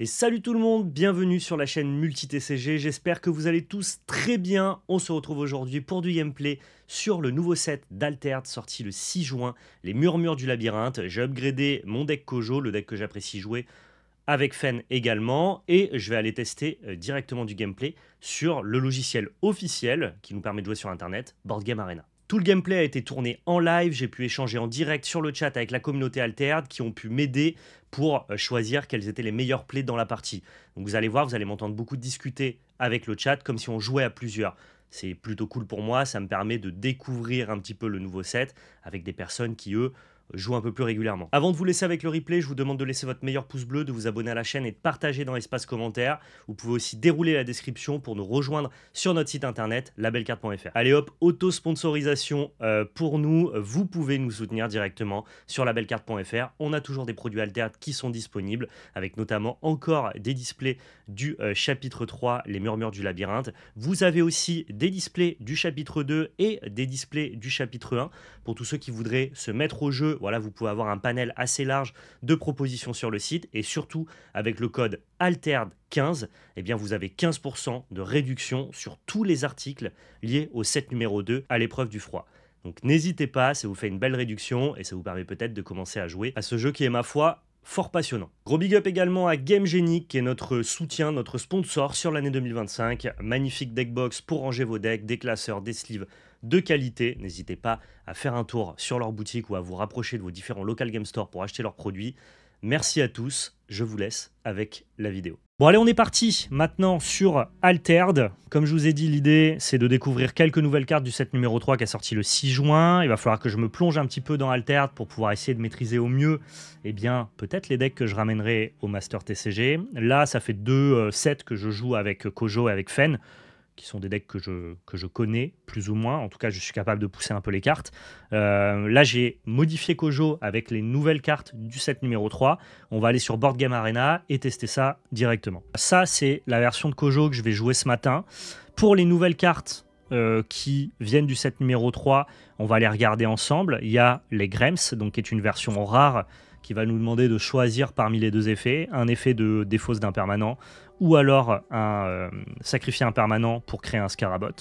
Et salut tout le monde, bienvenue sur la chaîne MultiTCG, j'espère que vous allez tous très bien. On se retrouve aujourd'hui pour du gameplay sur le nouveau set d'Alterd sorti le 6 juin, les Murmures du Labyrinthe. J'ai upgradé mon deck Kojo, le deck que j'apprécie jouer, avec Fen également, et je vais aller tester directement du gameplay sur le logiciel officiel qui nous permet de jouer sur internet, Board Game Arena. Tout le gameplay a été tourné en live, j'ai pu échanger en direct sur le chat avec la communauté Alter qui ont pu m'aider pour choisir quels étaient les meilleurs plays dans la partie. Donc vous allez voir, vous allez m'entendre beaucoup discuter avec le chat comme si on jouait à plusieurs. C'est plutôt cool pour moi, ça me permet de découvrir un petit peu le nouveau set avec des personnes qui, eux, jouent un peu plus régulièrement. Avant de vous laisser avec le replay, je vous demande de laisser votre meilleur pouce bleu, de vous abonner à la chaîne et de partager dans l'espace commentaire. Vous pouvez aussi dérouler la description pour nous rejoindre sur notre site internet labellecarte.fr. Allez hop, auto-sponsorisation pour nous. Vous pouvez nous soutenir directement sur labellecarte.fr. On a toujours des produits Alter qui sont disponibles, avec notamment encore des displays du chapitre 3, les Murmures du Labyrinthe. Vous avez aussi des displays du chapitre 2 et des displays du chapitre 1. Pour tous ceux qui voudraient se mettre au jeu, voilà, vous pouvez avoir un panel assez large de propositions sur le site, et surtout avec le code ALTERD15, eh bien vous avez 15% de réduction sur tous les articles liés au set numéro 2 à l'épreuve du froid. Donc n'hésitez pas, ça vous fait une belle réduction et ça vous permet peut-être de commencer à jouer à ce jeu qui est, ma foi, fort passionnant. Gros big up également à GameGenic qui est notre soutien, notre sponsor sur l'année 2025. Magnifique deckbox pour ranger vos decks, des classeurs, des sleeves de qualité. N'hésitez pas à faire un tour sur leur boutique ou à vous rapprocher de vos différents local game stores pour acheter leurs produits. Merci à tous, je vous laisse avec la vidéo. Bon allez, on est parti maintenant sur Alterd. Comme je vous ai dit, l'idée c'est de découvrir quelques nouvelles cartes du set numéro 3 qui a sorti le 6 juin. Il va falloir que je me plonge un petit peu dans Alterd pour pouvoir essayer de maîtriser au mieux, eh bien, peut-être les decks que je ramènerai au Master TCG. Là, ça fait 2 sets que je joue avec Kojo et avec Fen, qui sont des decks que je connais plus ou moins. En tout cas, je suis capable de pousser un peu les cartes. Là, j'ai modifié Kojo avec les nouvelles cartes du set numéro 3. On va aller sur Board Game Arena et tester ça directement. Ça, c'est la version de Kojo que je vais jouer ce matin. Pour les nouvelles cartes qui viennent du set numéro 3, on va les regarder ensemble. Il y a les Grems, donc qui est une version rare, qui va nous demander de choisir parmi les deux effets, un effet de défausse d'un permanent, ou alors sacrifier un permanent pour créer un Scarabot.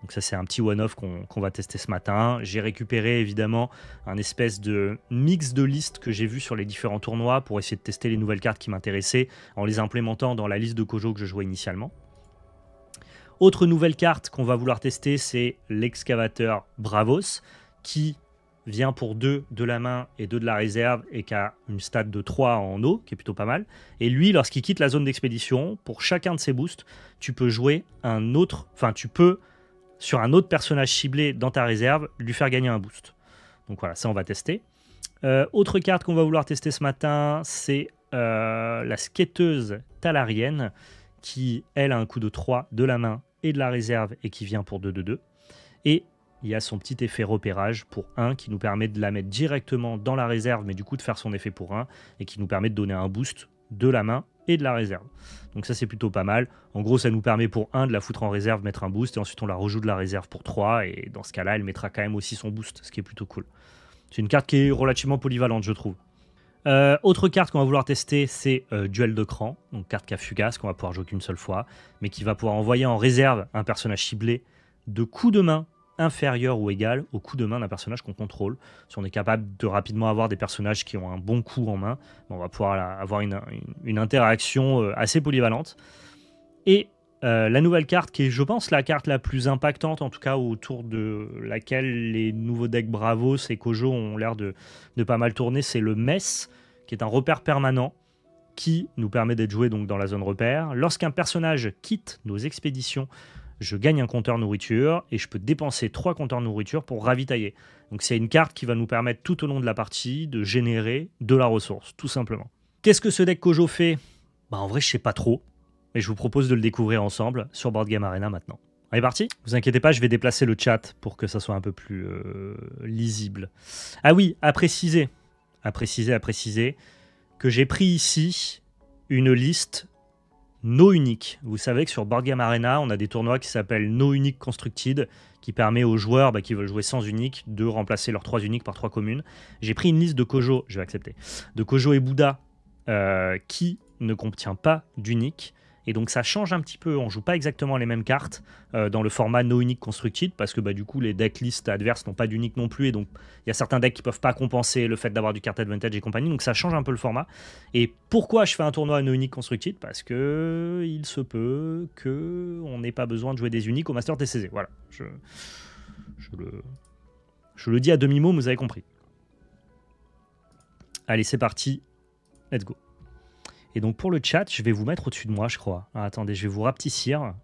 Donc ça, c'est un petit one-off qu'on va tester ce matin. J'ai récupéré évidemment un espèce de mix de listes que j'ai vu sur les différents tournois pour essayer de tester les nouvelles cartes qui m'intéressaient en les implémentant dans la liste de Kojo que je jouais initialement. Autre nouvelle carte qu'on va vouloir tester, c'est l'excavateur Bravos, qui vient pour 2 de la main et 2 de la réserve et qui a une stat de 3 en eau, qui est plutôt pas mal. Et lui, lorsqu'il quitte la zone d'expédition, pour chacun de ses boosts, tu peux jouer un autre, enfin tu peux, sur un autre personnage ciblé dans ta réserve, lui faire gagner un boost. Donc voilà, ça on va tester. Autre carte qu'on va vouloir tester ce matin, c'est la skateuse talarienne, qui elle a un coût de 3 de la main et de la réserve et qui vient pour 2/2. Et il y a son petit effet repérage pour 1 qui nous permet de la mettre directement dans la réserve, mais du coup de faire son effet pour 1 et qui nous permet de donner un boost de la main et de la réserve. Donc ça, c'est plutôt pas mal. En gros, ça nous permet pour 1 de la foutre en réserve, mettre un boost, et ensuite on la rejoue de la réserve pour 3, et dans ce cas-là, elle mettra quand même aussi son boost, ce qui est plutôt cool. C'est une carte qui est relativement polyvalente, je trouve. Autre carte qu'on va vouloir tester, c'est Duel de cran, donc carte qui a fugace, qu'on va pouvoir jouer qu'une seule fois, mais qui va pouvoir envoyer en réserve un personnage ciblé de coup de main inférieur ou égal au coup de main d'un personnage qu'on contrôle. Si on est capable de rapidement avoir des personnages qui ont un bon coup en main, on va pouvoir avoir une interaction assez polyvalente. Et la nouvelle carte qui est, je pense, la carte la plus impactante, en tout cas autour de laquelle les nouveaux decks Bravos et Kojo ont l'air de pas mal tourner, c'est le Mess, qui est un repère permanent qui nous permet d'être joué donc dans la zone repère. Lorsqu'un personnage quitte nos expéditions, je gagne un compteur nourriture et je peux dépenser 3 compteurs nourriture pour ravitailler. Donc c'est une carte qui va nous permettre tout au long de la partie de générer de la ressource, tout simplement. Qu'est-ce que ce deck Kojo fait? Bah en vrai, je sais pas trop, mais je vous propose de le découvrir ensemble sur Board Game Arena maintenant. Allez, parti. Vous inquiétez pas, je vais déplacer le chat pour que ça soit un peu plus lisible. Ah oui, à préciser que j'ai pris ici une liste No unique. Vous savez que sur Board Game Arena, on a des tournois qui s'appellent No Unique Constructed, qui permet aux joueurs qui veulent jouer sans unique de remplacer leurs 3 uniques par 3 communes. J'ai pris une liste de Kojo, je vais accepter, de Kojo et Bouddha qui ne contient pas d'unique. Et donc ça change un petit peu, on joue pas exactement les mêmes cartes dans le format no unique constructed, parce que bah, du coup les decklists adverses n'ont pas d'unique non plus, et donc il y a certains decks qui peuvent pas compenser le fait d'avoir du card advantage et compagnie, donc ça change un peu le format. Et pourquoi je fais un tournoi no unique constructed? Parce que il se peut qu'on n'ait pas besoin de jouer des uniques au Master TCG. Voilà, je le dis à demi-mot, mais vous avez compris. Allez, c'est parti, let's go. Et donc pour le chat, je vais vous mettre au-dessus de moi, je crois. Ah, attendez, je vais vous rapetissir.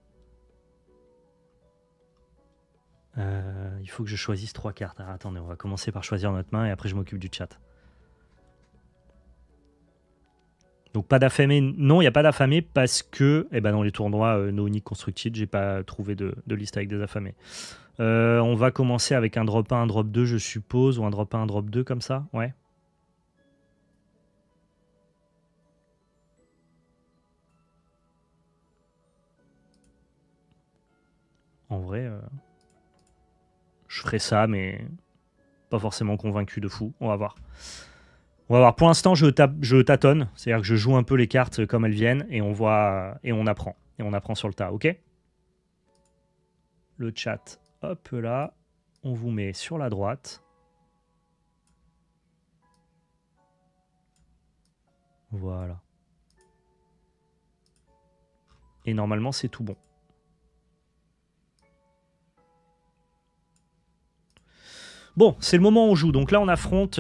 Il faut que je choisisse 3 cartes. Alors, attendez, on va commencer par choisir notre main et après je m'occupe du chat. Donc pas d'affamé. Non, il n'y a pas d'affamé parce que dans les tournois no unique constructed, j'ai pas trouvé de liste avec des affamés. On va commencer avec un drop 1, un drop 2, je suppose, ou un drop 1, un drop 2 comme ça, ouais. En vrai, je ferai ça, mais pas forcément convaincu de fou. On va voir. On va voir. Pour l'instant, je tâtonne. C'est-à-dire que je joue un peu les cartes comme elles viennent et on voit et on apprend. Et on apprend sur le tas, ok? Le chat, hop là. On vous met sur la droite. Voilà. Et normalement, c'est tout bon. Bon, c'est le moment où on joue. Donc là, on affronte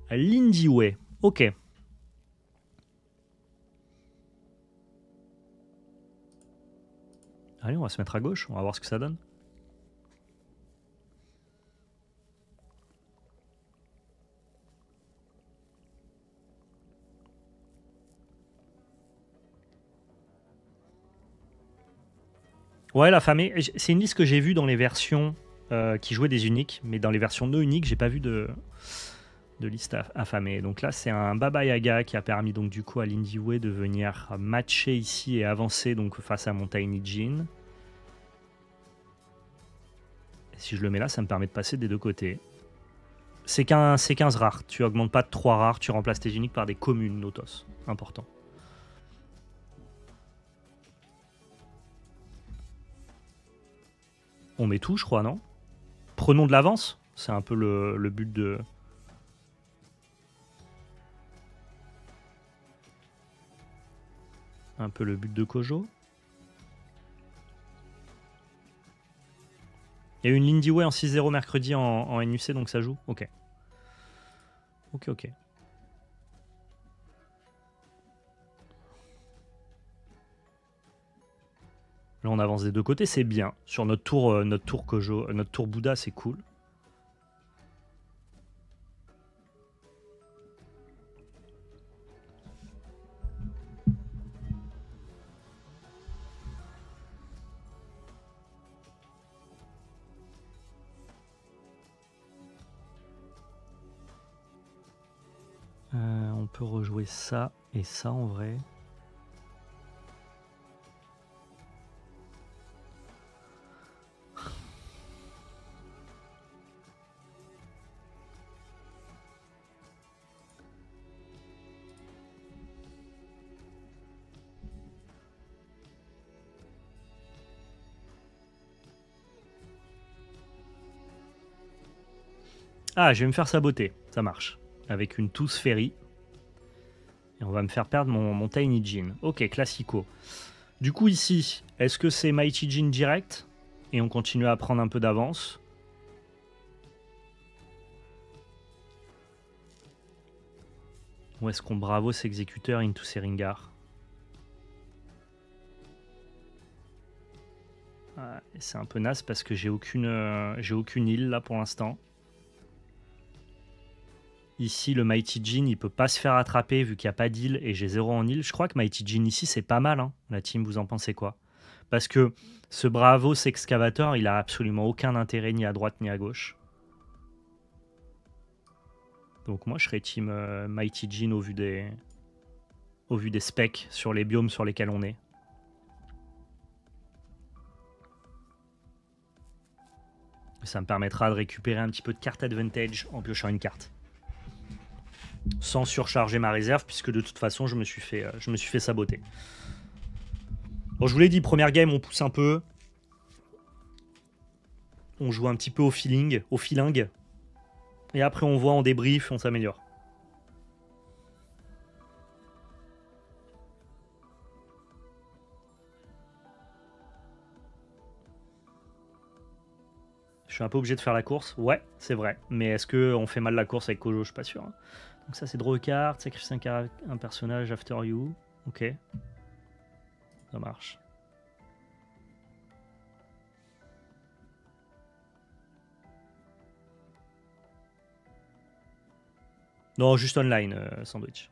Lindy Way. Ok. Allez, on va se mettre à gauche. On va voir ce que ça donne. Ouais, la famille. C'est une liste que j'ai vue dans les versions qui jouaient des uniques. Mais dans les versions no uniques, j'ai pas vu de liste affamée. Donc là, c'est un Baba Yaga qui a permis donc du coup à Lindy Way de venir matcher ici et avancer donc face à mon Tiny Jean. Et si je le mets là, ça me permet de passer des deux côtés. C'est 15 rares. Tu augmentes pas de 3 rares, tu remplaces tes uniques par des communes Notos. Important. On met tout, je crois, non? Prenons de l'avance. C'est un peu le but de... Un peu le but de Kojo. Il y a eu une Lindy Way en 6-0 mercredi en NUC, donc ça joue. Ok. Ok. Là, on avance des deux côtés, c'est bien. Sur notre tour Kojo, notre tour Bouddha, c'est cool. On peut rejouer ça et ça en vrai. Ah, je vais me faire saboter, ça marche. Avec une Tooth Fairy. Et on va me faire perdre mon Tiny Jean. Ok, classico. Du coup ici, est-ce que c'est Mighty Jean direct? Et on continue à prendre un peu d'avance. Ou est-ce qu'on bravo exécuteur into Seringar? Ah, c'est un peu naze parce que j'ai aucune île là pour l'instant. Ici, le Mighty Jean, il peut pas se faire attraper vu qu'il n'y a pas d'île et j'ai 0 en île. Je crois que Mighty Jean ici, c'est pas mal. Hein. La team, vous en pensez quoi? Parce que ce Bravos Excavator, il a absolument aucun intérêt ni à droite ni à gauche. Donc moi, je serais team Mighty Jean au vu des specs sur les biomes sur lesquels on est. Ça me permettra de récupérer un petit peu de carte advantage en piochant une carte. sans surcharger ma réserve, puisque de toute façon, je me suis fait saboter. Bon, je vous l'ai dit, première game, on pousse un peu. On joue un petit peu au feeling, au feeling. Et après, on voit, on débrief, on s'améliore. Je suis un peu obligé de faire la course. Ouais, c'est vrai. Mais est-ce qu'on fait mal la course avec Kojo? Je suis pas sûr. Hein. Donc ça, c'est draw a card, sacrifice un personnage after you. Ok. Ça marche. Non, juste online, Sandwich.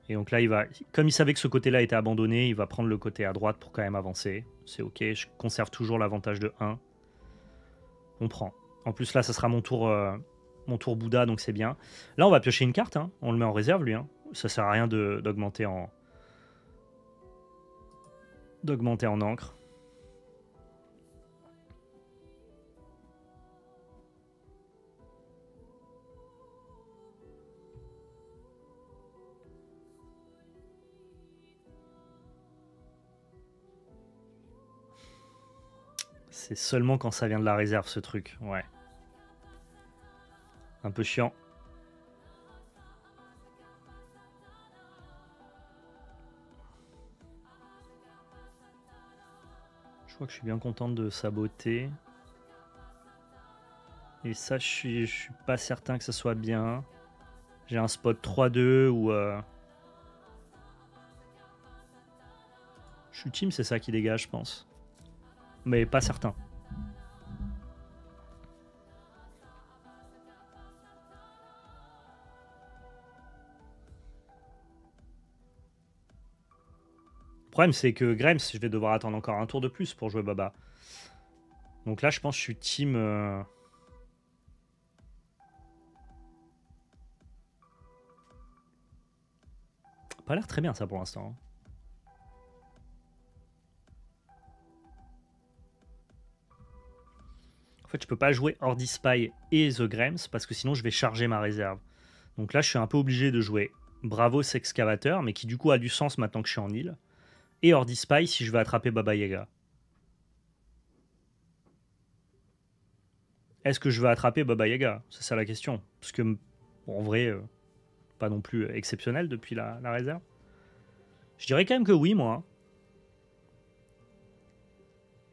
Et donc là, comme il savait que ce côté-là était abandonné, il va prendre le côté à droite pour quand même avancer. C'est ok, je conserve toujours l'avantage de 1. On prend. En plus, là, ça sera mon tour Bouddha, donc c'est bien. Là, on va piocher une carte. Hein. On le met en réserve, lui. Hein. Ça sert à rien d'augmenter en encre. C'est seulement quand ça vient de la réserve, ce truc. Ouais. Un peu chiant. Je crois que je suis bien contente de saboter. Et ça, je suis pas certain que ça soit bien. J'ai un spot 3-2 ou... Je suis team, c'est ça qui dégage, je pense. Mais pas certain. Le problème, c'est que Grems, je vais devoir attendre encore un tour de plus pour jouer Baba. Donc là, je pense que je suis team... Pas l'air très bien, ça, pour l'instant. En fait, je peux pas jouer Ordi Spy et The Grems parce que sinon, je vais charger ma réserve. Donc là, je suis un peu obligé de jouer Bravos Excavateur, mais qui du coup a du sens maintenant que je suis en île. Et Ordi Spy si je veux attraper Baba Yaga. Est-ce que je veux attraper Baba Yaga? C'est ça la question. Parce que, bon, en vrai, pas non plus exceptionnel depuis la réserve. Je dirais quand même que oui, moi.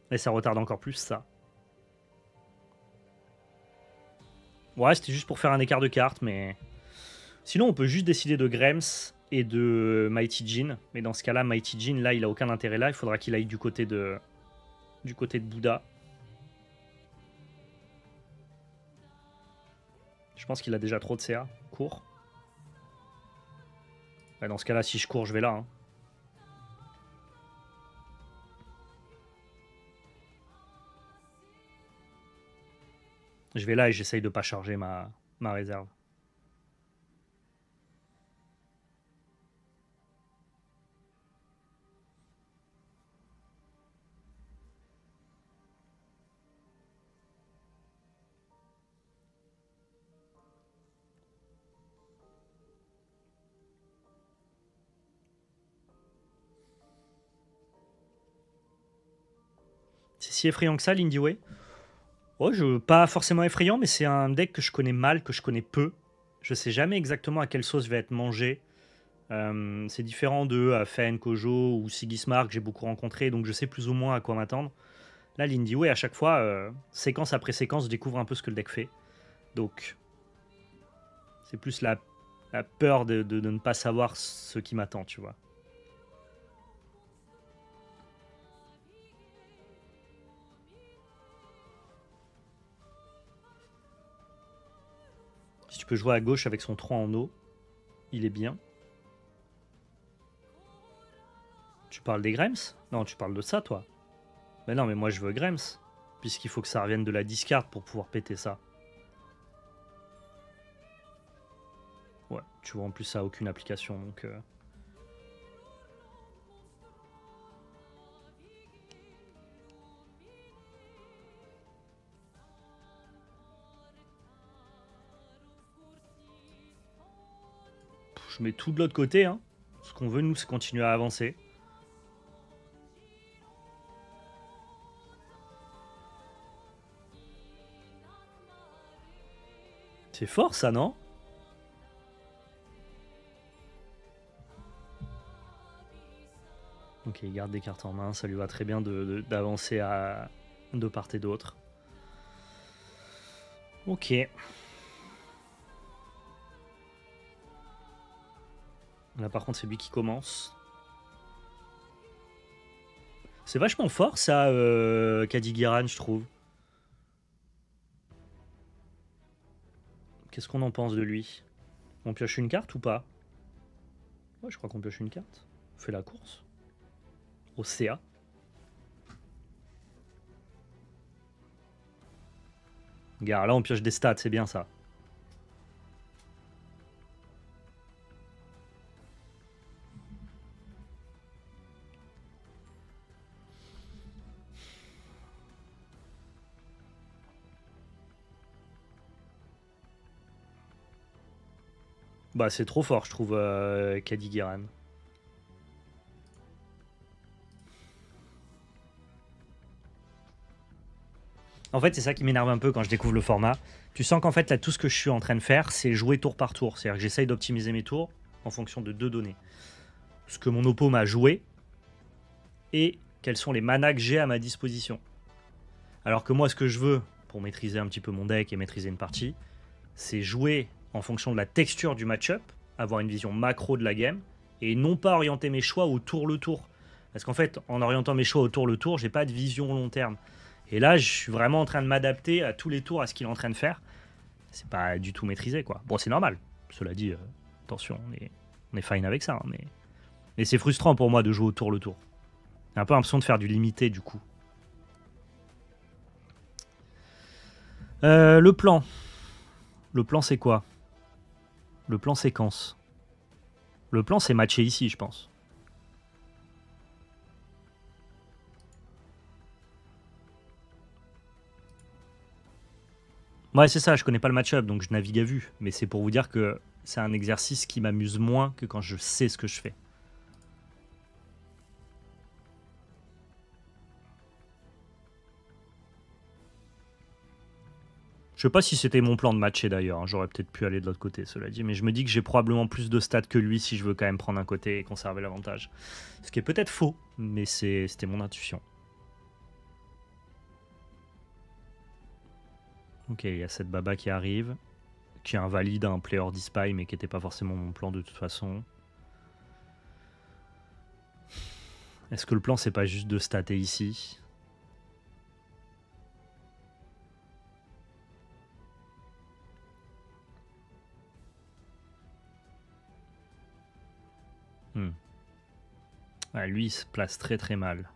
Et ça retarde encore plus, ça. Ouais, c'était juste pour faire un écart de cartes, mais... Sinon, on peut juste décider de Grems et de Mighty Jin. Mais dans ce cas-là, Mighty Jin, là, il a aucun intérêt là. Il faudra qu'il aille du côté de Bouddha. Je pense qu'il a déjà trop de CA. Cours. Ouais, dans ce cas-là, si je cours, je vais là. Hein. Je vais là et j'essaye de pas charger ma réserve. C'est si effrayant que ça, l'Indie Way. Oh, pas forcément effrayant, mais c'est un deck que je connais mal, que je connais peu. Je sais jamais exactement à quelle sauce va être mangé. C'est différent de Fen, Kojo ou Sigismar que j'ai beaucoup rencontré, donc je sais plus ou moins à quoi m'attendre. Là, l'Indie Way, à chaque fois, séquence après séquence, je découvre un peu ce que le deck fait. Donc, c'est plus la peur de ne pas savoir ce qui m'attend, tu vois. Si tu peux jouer à gauche avec son 3 en eau, il est bien. Tu parles des Grems? Non, tu parles de ça, toi. Mais non, mais moi je veux Grems. Puisqu'il faut que ça revienne de la discard pour pouvoir péter ça. Ouais, tu vois, en plus ça a aucune application, donc... Je mets tout de l'autre côté. Hein. Ce qu'on veut, nous, c'est continuer à avancer. C'est fort, ça, non? Ok, il garde des cartes en main. Ça lui va très bien d'avancer de part et d'autre. Ok. Là, par contre, c'est lui qui commence. C'est vachement fort, ça, Kadigiran, je trouve. Qu'est-ce qu'on en pense de lui? On pioche une carte ou pas? Ouais, je crois qu'on pioche une carte. On fait la course. Au CA. Regarde, là, on pioche des stats, c'est bien ça. Bah, c'est trop fort, je trouve, Kadigiran. En fait, c'est ça qui m'énerve un peu quand je découvre le format. Tu sens qu'en fait, là, tout ce que je suis en train de faire, c'est jouer tour par tour. C'est-à-dire que j'essaye d'optimiser mes tours en fonction de 2 données. Ce que mon oppo m'a joué et quels sont les manas que j'ai à ma disposition. Alors que moi, ce que je veux, pour maîtriser un petit peu mon deck et maîtriser une partie, c'est jouer en fonction de la texture du match-up, avoir une vision macro de la game, et non pas orienter mes choix au tour le tour. Parce qu'en fait, en orientant mes choix au tour le tour, j'ai pas de vision long terme. Et là, je suis vraiment en train de m'adapter à tous les tours, à ce qu'il est en train de faire. C'est pas du tout maîtrisé, quoi. Bon, c'est normal. Cela dit, attention, on est fine avec ça. Hein, mais c'est frustrant pour moi de jouer au tour le tour. J'ai un peu l'impression de faire du limité, du coup. Le plan. Le plan, c'est quoi? Le plan séquence. Le plan, c'est matché ici, je pense. Ouais, c'est ça, je connais pas le match-up, donc je navigue à vue. Mais c'est pour vous dire que c'est un exercice qui m'amuse moins que quand je sais ce que je fais. Je sais pas si c'était mon plan de matcher d'ailleurs, hein. J'aurais peut-être pu aller de l'autre côté, cela dit, mais je me dis que j'ai probablement plus de stats que lui si je veux quand même prendre un côté et conserver l'avantage. Ce qui est peut-être faux, mais c'était mon intuition. Ok, il y a cette baba qui arrive, qui invalide un player d'Ispy, mais qui n'était pas forcément mon plan de toute façon. Est-ce que le plan c'est pas juste de stater ici? Ah, lui, il se place très très mal.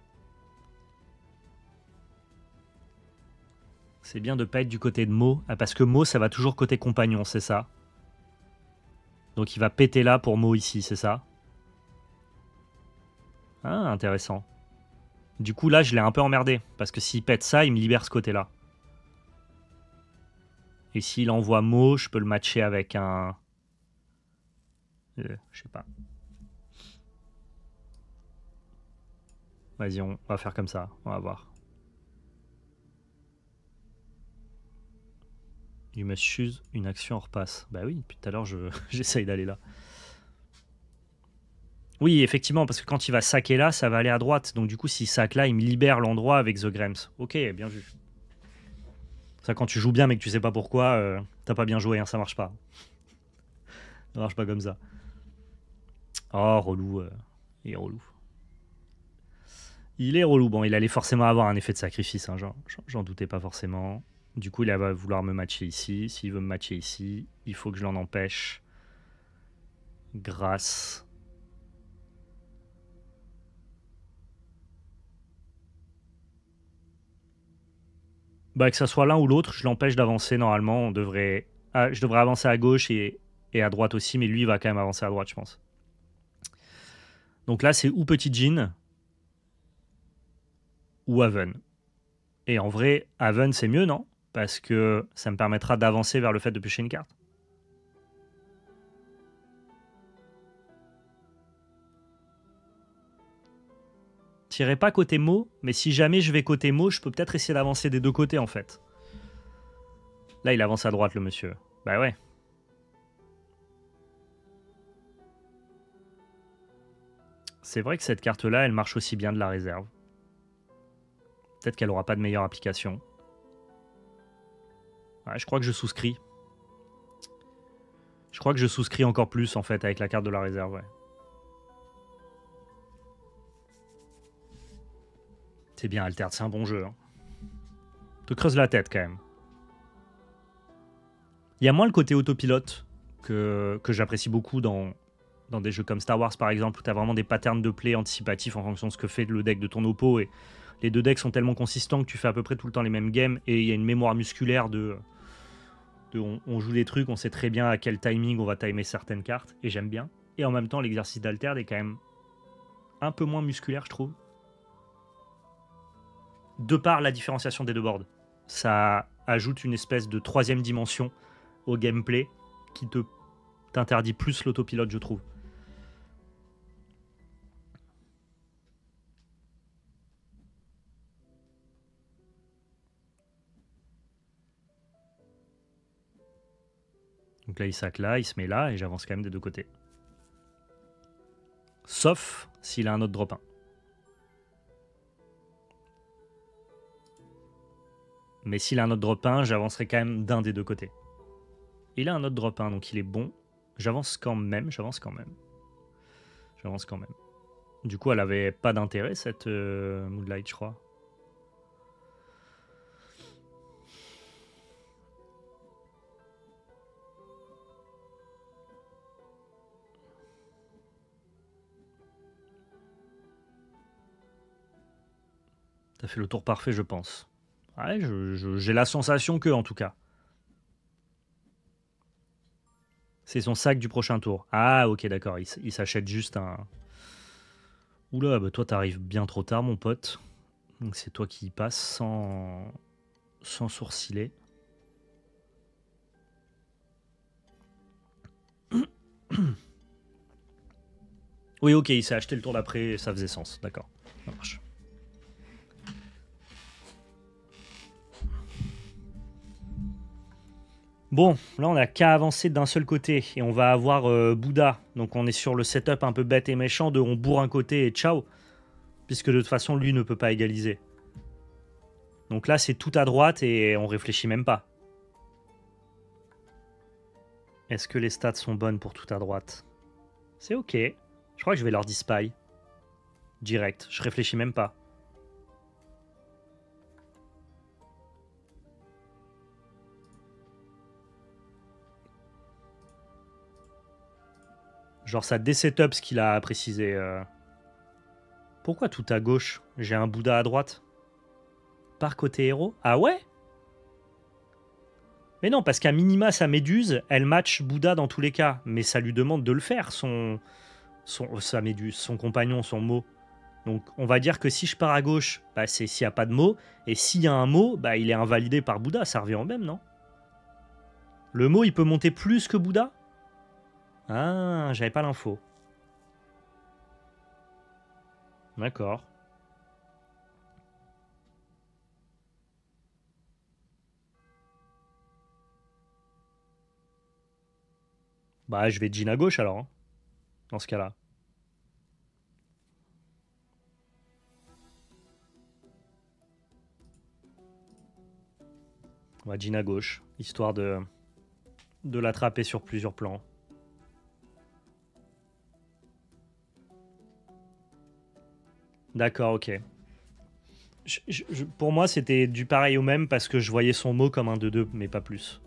C'est bien de pas être du côté de Mo. Ah, parce que Mo, ça va toujours côté compagnon, c'est ça? Donc il va péter là pour Mo ici, c'est ça? Ah, intéressant. Du coup, là, je l'ai un peu emmerdé. Parce que s'il pète ça, il me libère ce côté-là. Et s'il envoie Mo, je peux le matcher avec un... je sais pas. Vas-y, on va faire comme ça. On va voir. You must choose une action hors passe. Bah oui, depuis tout à l'heure, j'essaye d'aller là. Oui, effectivement, parce que quand il va saquer là, ça va aller à droite. Donc du coup, s'il sac là, il me libère l'endroit avec The Grams. Ok, bien vu. Ça, quand tu joues bien mais que tu sais pas pourquoi, t'as pas bien joué, hein, ça marche pas. Ça marche pas comme ça. Oh, relou. Il est relou. Il est relou. Bon, il allait forcément avoir un effet de sacrifice, hein, j'en doutais pas forcément. Du coup, il va vouloir me matcher ici. S'il veut me matcher ici, il faut que je l'en empêche. Grâce... Bah, que ça soit l'un ou l'autre, je l'empêche d'avancer normalement. Je devrais avancer à gauche et à droite aussi, mais lui il va quand même avancer à droite, je pense. Donc là, c'est ou Petit Jean ou Haven. Et en vrai, Haven c'est mieux, non? Parce que ça me permettra d'avancer vers le fait de piocher une carte. J'irai pas côté Mo, mais si jamais je vais côté Mo, je peux peut-être essayer d'avancer des deux côtés en fait. Là, il avance à droite, le monsieur. Bah ouais. C'est vrai que cette carte-là, elle marche aussi bien de la réserve. Peut-être qu'elle aura pas de meilleure application. Ouais, je crois que je souscris. Je crois que je souscris encore plus en fait avec la carte de la réserve, ouais. C'est bien, Alterd, c'est un bon jeu. Hein. Te creuse la tête quand même. Il y a moins le côté autopilote que j'apprécie beaucoup dans des jeux comme Star Wars par exemple, où tu as vraiment des patterns de play anticipatifs en fonction de ce que fait le deck de ton oppo. Et les deux decks sont tellement consistants que tu fais à peu près tout le temps les mêmes games. Et il y a une mémoire musculaire on joue des trucs, on sait très bien à quel timing on va timer certaines cartes. Et j'aime bien. Et en même temps, l'exercice d'Alterd est quand même un peu moins musculaire, je trouve. De par la différenciation des deux boards. Ça ajoute une espèce de troisième dimension au gameplay qui t'interdit plus l'autopilote, je trouve. Donc là, il sac là, il se met là, et j'avance quand même des deux côtés. Sauf s'il a un autre drop 1. Mais s'il a un autre drop 1, j'avancerai quand même d'un des deux côtés. Il a un autre drop 1, donc il est bon. J'avance quand même. Du coup, elle avait pas d'intérêt, cette Moonlight, je crois. T'as fait le tour parfait, je pense. Ouais, j'ai la sensation que, en tout cas. C'est son sac du prochain tour. Ah, ok, d'accord. Il s'achète juste un... Oula, bah toi, t'arrives bien trop tard, mon pote. Donc c'est toi qui y passes sans sourciller. Oui, ok, il s'est acheté le tour d'après, ça faisait sens. D'accord, ça marche. Bon, là on a qu'à avancer d'un seul côté et on va avoir Bouddha. Donc on est sur le setup un peu bête et méchant de on bourre un côté et ciao. Puisque de toute façon lui ne peut pas égaliser. Donc là c'est tout à droite et on réfléchit même pas. Est-ce que les stats sont bonnes pour tout à droite? C'est ok. Je crois que je vais leur dispy. Direct, je réfléchis même pas. Genre ça désetup ce qu'il a précisé. Pourquoi tout à gauche? J'ai un Bouddha à droite. Par côté héros? Ah ouais? Mais non, parce qu'à minima, sa méduse, elle match Bouddha dans tous les cas. Mais ça lui demande de le faire, sa méduse, son compagnon, son mot. Donc on va dire que si je pars à gauche, bah, c'est s'il n'y a pas de mot. Et s'il y a un mot, bah, il est invalidé par Bouddha. Ça revient au même, non? Le mot, il peut monter plus que Bouddha? Ah, j'avais pas l'info. D'accord. Bah, je vais Jean à gauche alors, hein, dans ce cas-là. On va Jean à gauche, histoire de l'attraper sur plusieurs plans. D'accord, ok. Pour moi, c'était du pareil au même parce que je voyais son mot comme un 2-2, mais pas plus.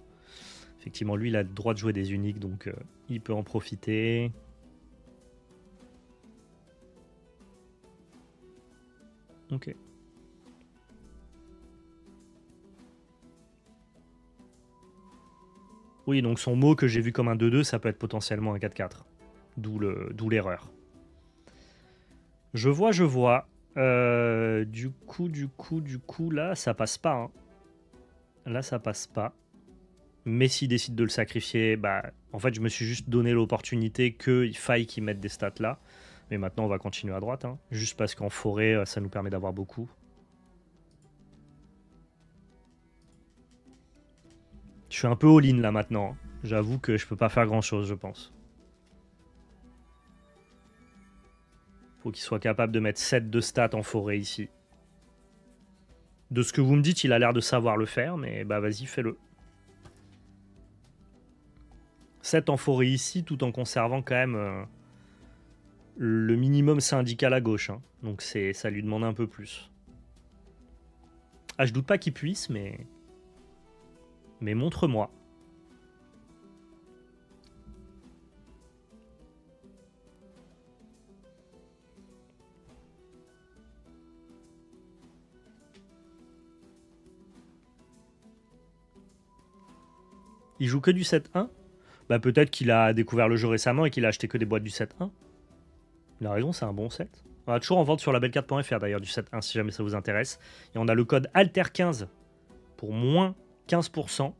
Effectivement, lui, il a le droit de jouer des uniques, donc il peut en profiter. Ok. Oui, donc son mot que j'ai vu comme un 2-2, ça peut être potentiellement un 4-4. D'où l'erreur. Je vois. Du coup, là, ça passe pas. Hein. Là, ça passe pas. Mais s'il décide de le sacrifier, bah, en fait, je me suis juste donné l'opportunité qu'il faille qu'il mette des stats là. Mais maintenant, on va continuer à droite. Hein. Juste parce qu'en forêt, ça nous permet d'avoir beaucoup. Je suis un peu all-in là maintenant. J'avoue que je peux pas faire grand chose, je pense. Faut qu'il soit capable de mettre 7 de stats en forêt ici. De ce que vous me dites, il a l'air de savoir le faire, mais bah vas-y, fais-le. 7 en forêt ici, tout en conservant quand même le minimum syndical à gauche. Hein. Donc ça lui demande un peu plus. Ah, je doute pas qu'il puisse, mais... Mais montre-moi. Il joue que du 7-1 ? Bah peut-être qu'il a découvert le jeu récemment et qu'il a acheté que des boîtes du 7-1. Il a raison, c'est un bon set. On a toujours en vente sur labelcard.fr d'ailleurs du 7-1 si jamais ça vous intéresse. Et on a le code ALTER15 pour moins 15%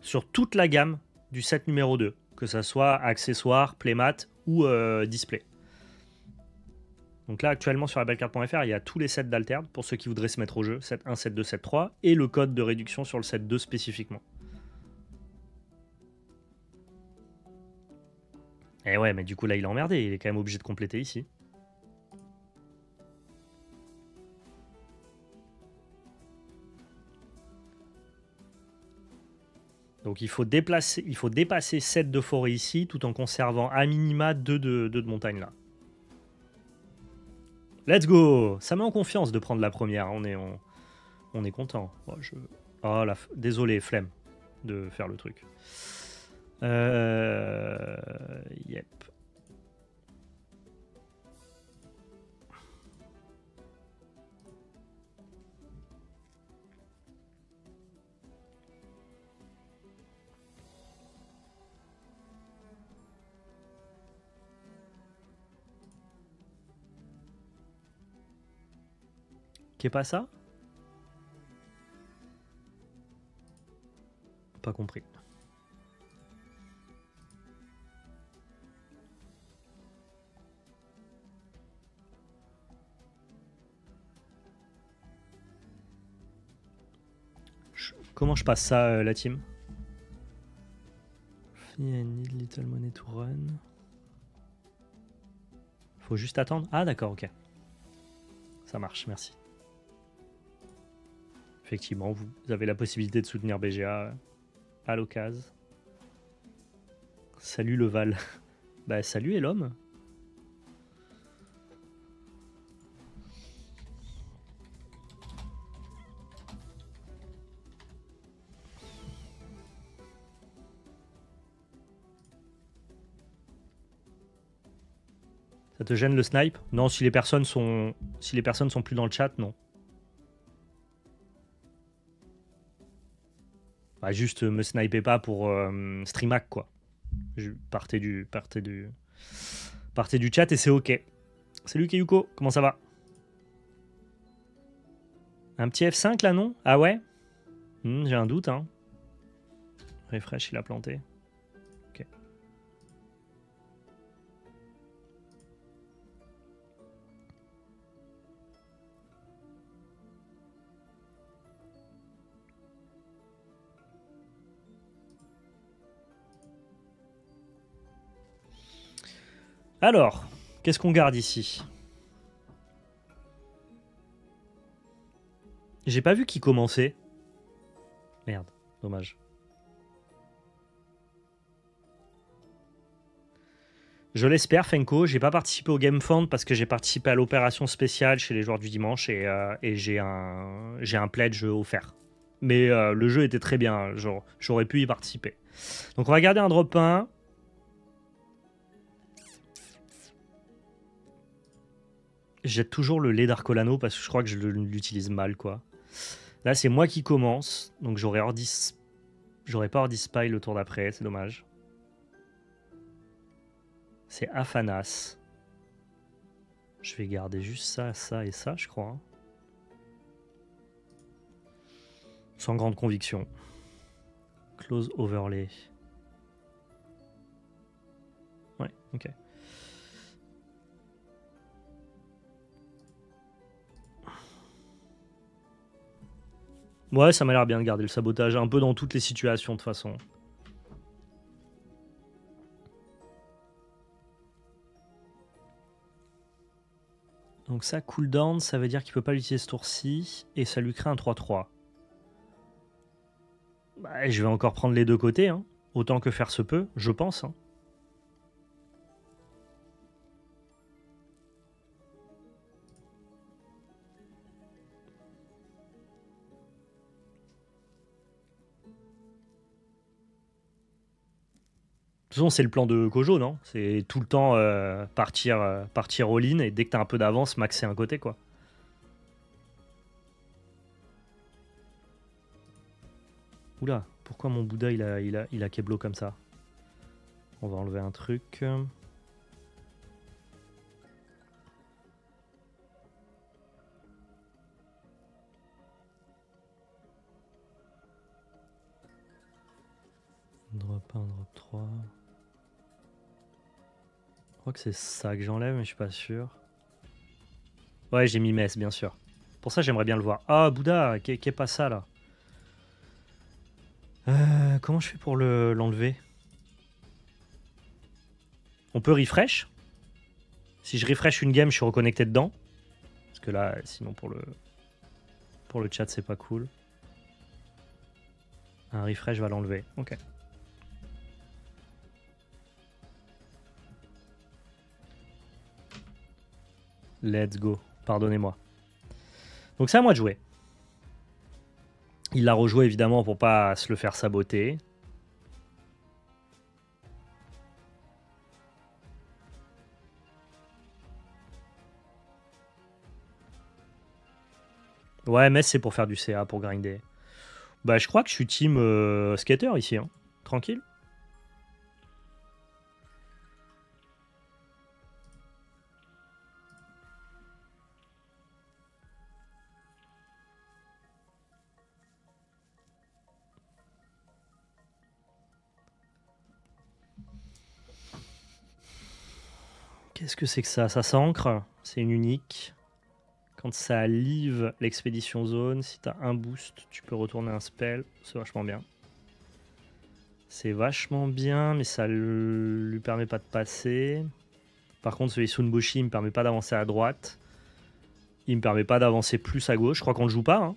sur toute la gamme du set numéro 2. Que ça soit accessoire, playmat ou display. Donc là actuellement sur labelcard.fr il y a tous les sets d'Alter pour ceux qui voudraient se mettre au jeu. Set 1, set 2, set 3 et le code de réduction sur le set 2 spécifiquement. Et ouais, mais du coup là il est emmerdé, il est quand même obligé de compléter ici. Donc il faut dépasser 7 de forêt ici tout en conservant à minima 2 de montagne là. Let's go! Ça met en confiance de prendre la première, on est content. Oh, désolé, flemme de faire le truc. Yep. Qu'est pas ça? Pas compris. Comment je passe ça, la team? I need little money to run. Faut juste attendre. Ah d'accord, ok. Ça marche, merci. Effectivement, vous avez la possibilité de soutenir BGA à l'occasion. Salut le Val. Bah salut et l'homme. Ça te gêne le snipe? Non, si les personnes sont plus dans le chat, non. Bah, juste me snipez pas pour streamac quoi. Partez du chat et c'est ok. Salut Keyuko, comment ça va? Un petit F5 là non? Ah ouais? J'ai un doute hein. Refresh il a planté. Ok. Alors, qu'est-ce qu'on garde ici? J'ai pas vu qui commençait. Merde, dommage. Je l'espère, Fenko. J'ai pas participé au Game Fund parce que j'ai participé à l'opération spéciale chez les joueurs du dimanche et j'ai un pledge offert. Mais le jeu était très bien. J'aurais pu y participer. Donc on va garder un drop 1. Jette toujours le lait d'Arcolano parce que je crois que je l'utilise mal, quoi. Là, c'est moi qui commence. Donc j'aurais pas Ordi Spy le tour d'après. C'est dommage. C'est Afanas. Je vais garder juste ça, ça et ça, je crois. Sans grande conviction. Close overlay. Ouais, ok. Ouais, ça m'a l'air bien de garder le sabotage un peu dans toutes les situations de toute façon. Donc ça, cooldown, ça veut dire qu'il peut pas l'utiliser ce tour-ci. Et ça lui crée un 3-3. Bah, je vais encore prendre les deux côtés. Hein. Autant que faire se peut, je pense. Hein. De toute façon, c'est le plan de Kojo, non? C'est tout le temps partir all-in et dès que t'as un peu d'avance, maxer un côté, quoi. Oula, pourquoi mon Bouddha il a Keblo comme ça? On va enlever un truc. Drop 1, drop 3. Je crois que c'est ça que j'enlève, mais je suis pas sûr. Ouais, j'ai mis Metz, bien sûr. Pour ça, j'aimerais bien le voir. Ah, Bouddha, qu'est pas ça, là? Comment je fais pour l'enlever? On peut refresh. Si je refresh une game, je suis reconnecté dedans. Parce que là, sinon pour le chat, c'est pas cool. Un refresh va l'enlever. Ok. Let's go. Pardonnez-moi. Donc c'est à moi de jouer. Il l'a rejoué évidemment pour pas se le faire saboter. Ouais, mais c'est pour faire du CA, pour grinder. Bah, je crois que je suis team skater ici. Hein. Tranquille. Qu'est-ce que c'est que ça? Ça s'ancre. C'est une unique. Quand ça live l'expédition zone, si t'as un boost, tu peux retourner un spell. C'est vachement bien. C'est vachement bien, mais ça lui permet pas de passer. Par contre, celui Sunboshi, il me permet pas d'avancer à droite. Il me permet pas d'avancer plus à gauche. Je crois qu'on le joue pas. Hein.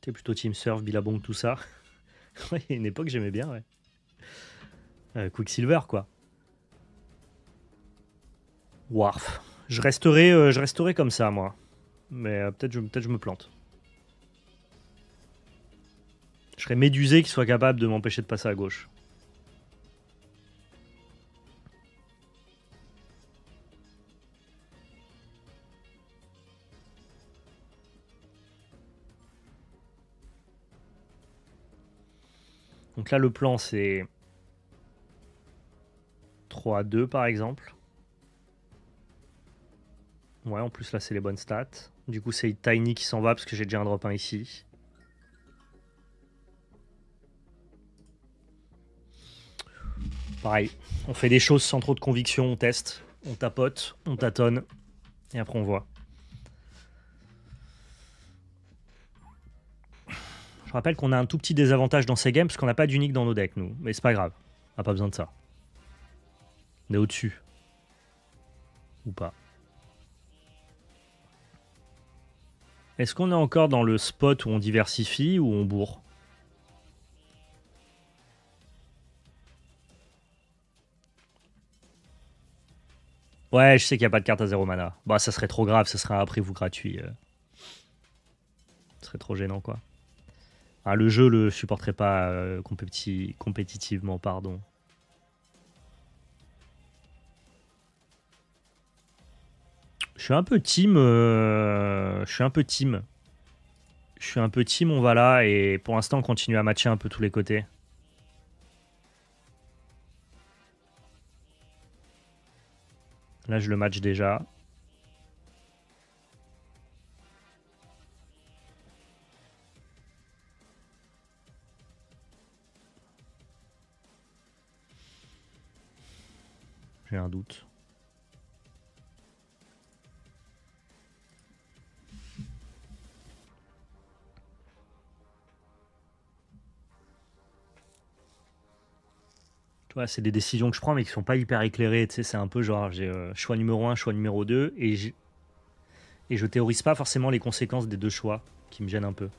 T'es plutôt Team Surf, Billabong, tout ça. Il y a une époque, j'aimais bien, ouais. Quicksilver, quoi. Warf. Je resterai comme ça, moi. Mais peut-être je me plante. Je serais médusé qu'il soit capable de m'empêcher de passer à gauche. Donc là, le plan, c'est 3-2, par exemple. Ouais, en plus, là, c'est les bonnes stats. Du coup, c'est Tiny qui s'en va parce que j'ai déjà un drop 1 ici. Pareil, on fait des choses sans trop de conviction, on teste, on tapote, on tâtonne, et après on voit. Je rappelle qu'on a un tout petit désavantage dans ces games parce qu'on n'a pas d'unique dans nos decks, nous. Mais c'est pas grave, on n'a pas besoin de ça. On est au-dessus. Ou pas. Est-ce qu'on est encore dans le spot où on diversifie ou on bourre? Ouais, je sais qu'il n'y a pas de carte à 0 mana. Bah, ça serait trop grave, ça serait un après-vous gratuit. Ce serait trop gênant, quoi. Ah, le jeu le supporterait pas compétitivement, pardon. Je suis un peu team. Je suis un peu team. Je suis un peu team, on va là, et pour l'instant, on continue à matcher un peu tous les côtés. Là, je le match déjà. J'ai un doute. vois, c'est des décisions que je prends, mais qui sont pas hyper éclairées. Tu sais, c'est un peu genre, j'ai choix numéro un, choix numéro 2, et je théorise pas forcément les conséquences des deux choix, qui me gênent un peu.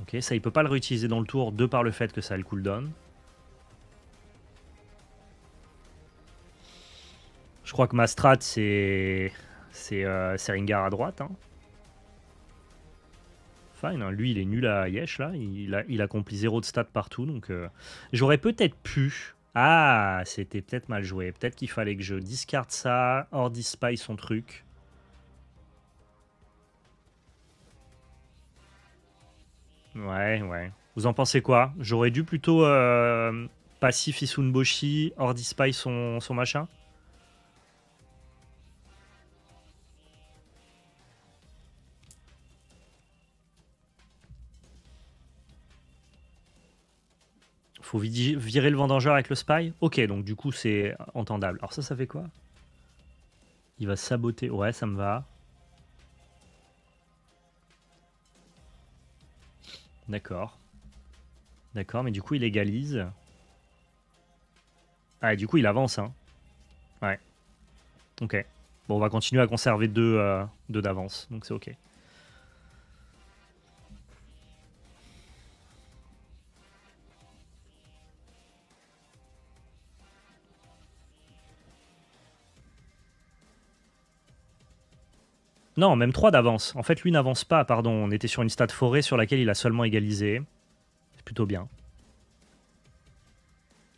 Ok, ça, il peut pas le réutiliser dans le tour, de par le fait que ça a le cooldown. Je crois que ma strat, c'est Ringar à droite. Hein. Fine, hein. Lui, il est nul à Yesh, là. Il accomplit 0 de stats partout, donc... J'aurais peut-être pu... Ah, c'était peut-être mal joué. Peut-être qu'il fallait que je discarde ça, hors spy son truc. Ouais, ouais. Vous en pensez quoi? J'aurais dû plutôt passif Isunboshi, hors spy son machin? Faut virer le vendangeur avec le spy? Ok, donc du coup c'est entendable. Alors ça fait quoi? Il va saboter. Ouais, ça me va. D'accord. D'accord, mais du coup il égalise. Ah, et du coup il avance, hein. Ouais. Ok. Bon, on va continuer à conserver deux d'avance, donc c'est ok. Non, même 3 d'avance. En fait, lui n'avance pas, pardon. On était sur une stat forêt sur laquelle il a seulement égalisé. C'est plutôt bien.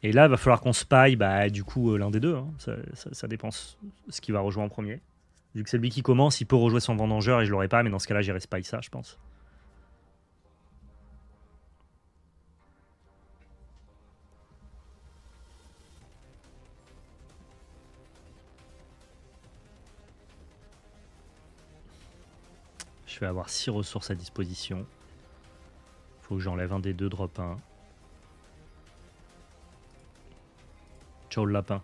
Et là, il va falloir qu'on spy, bah, du coup, l'un des deux. Hein. Ça dépend ce qui va rejouer en premier. Vu que c'est lui qui commence, il peut rejouer son vendangeur et je l'aurais pas, mais dans ce cas-là, j'irai spy ça, je pense. Je vais avoir 6 ressources à disposition. Faut que j'enlève un des deux, drop 1. Ciao le lapin.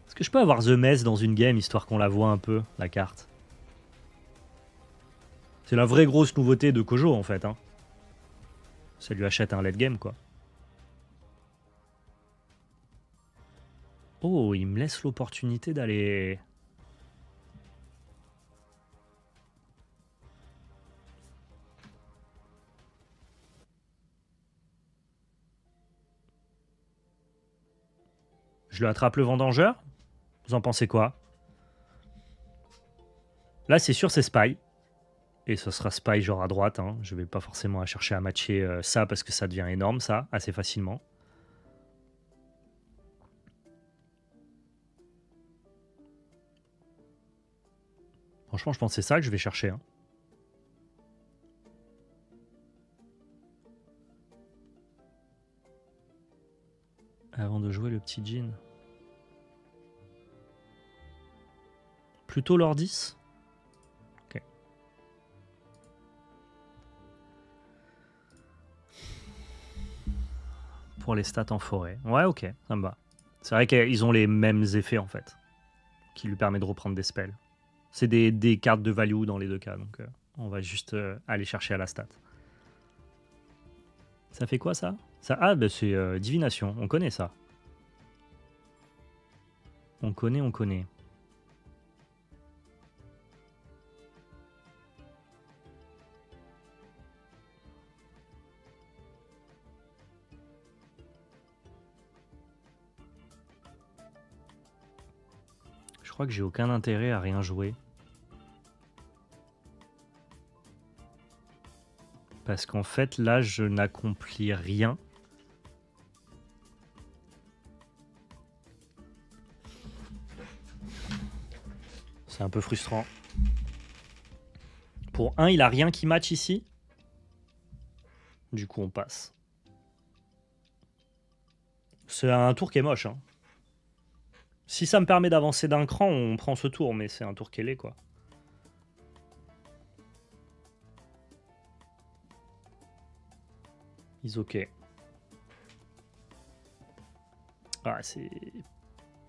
Est-ce que je peux avoir The Mess dans une game, histoire qu'on la voit un peu, la carte? C'est la vraie grosse nouveauté de Kojo, en fait. Hein. Ça lui achète un late game, quoi. Oh, il me laisse l'opportunité d'aller... Je lui attrape le vendangeur. Vous en pensez quoi? Là, c'est sûr, c'est Spy. Et ce sera Spy genre à droite. Hein. Je vais pas forcément chercher à matcher ça parce que ça devient énorme, ça, assez facilement. Franchement, je pense que c'est ça que je vais chercher. Hein. Avant de jouer le petit Jean. Plutôt Lord 10. Ok. Pour les stats en forêt. Ouais, ok, ça me va. C'est vrai qu'ils ont les mêmes effets en fait. Qui lui permet de reprendre des spells. C'est des cartes de value dans les deux cas. Donc on va juste aller chercher à la stat. Ça fait quoi ça? Ah, bah, c'est divination. On connaît ça. On connaît, on connaît. Je crois que j'ai aucun intérêt à rien jouer. Parce qu'en fait, là, je n'accomplis rien. C'est un peu frustrant. Pour 1, il a rien qui match ici. Du coup, on passe. C'est un tour qui est moche. Hein. Si ça me permet d'avancer d'un cran, on prend ce tour, mais c'est un tour qu'elle est, quoi. Ils ok. Ah, c'est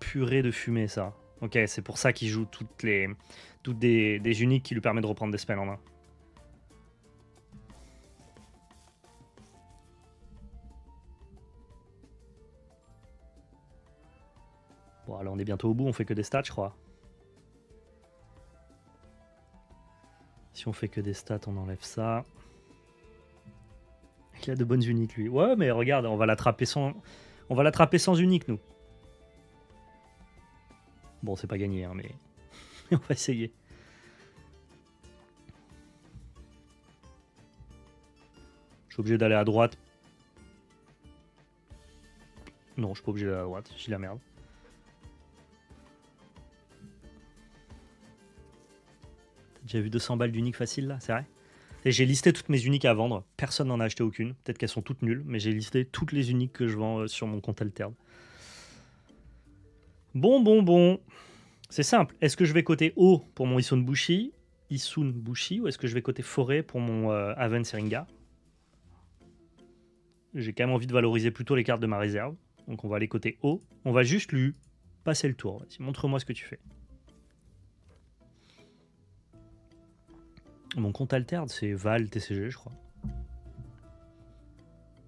purée de fumée, ça. Ok, c'est pour ça qu'il joue toutes des uniques qui lui permettent de reprendre des spells en main. Bon, alors on est bientôt au bout, on fait que des stats, je crois. Si on fait que des stats, on enlève ça. Il a de bonnes uniques, lui. Ouais, mais regarde, on va l'attraper sans unique, nous. Bon, c'est pas gagné, hein, mais on va essayer. Je suis obligé d'aller à droite. Non, je suis pas obligé d'aller à droite, j'ai la merde. T'as déjà vu 200 balles d'unique facile, là, c'est vrai? Et j'ai listé toutes mes uniques à vendre. Personne n'en a acheté aucune. Peut-être qu'elles sont toutes nulles, mais j'ai listé toutes les uniques que je vends sur mon compte Altered. Bon. C'est simple. Est-ce que je vais côté haut pour mon Isun Bushi, ou est-ce que je vais côté forêt pour mon Haven Seringa? J'ai quand même envie de valoriser plutôt les cartes de ma réserve. Donc on va aller côté haut. On va juste lui passer le tour. Vas-y, montre-moi ce que tu fais. Mon compte Altered, c'est Val TCG, je crois.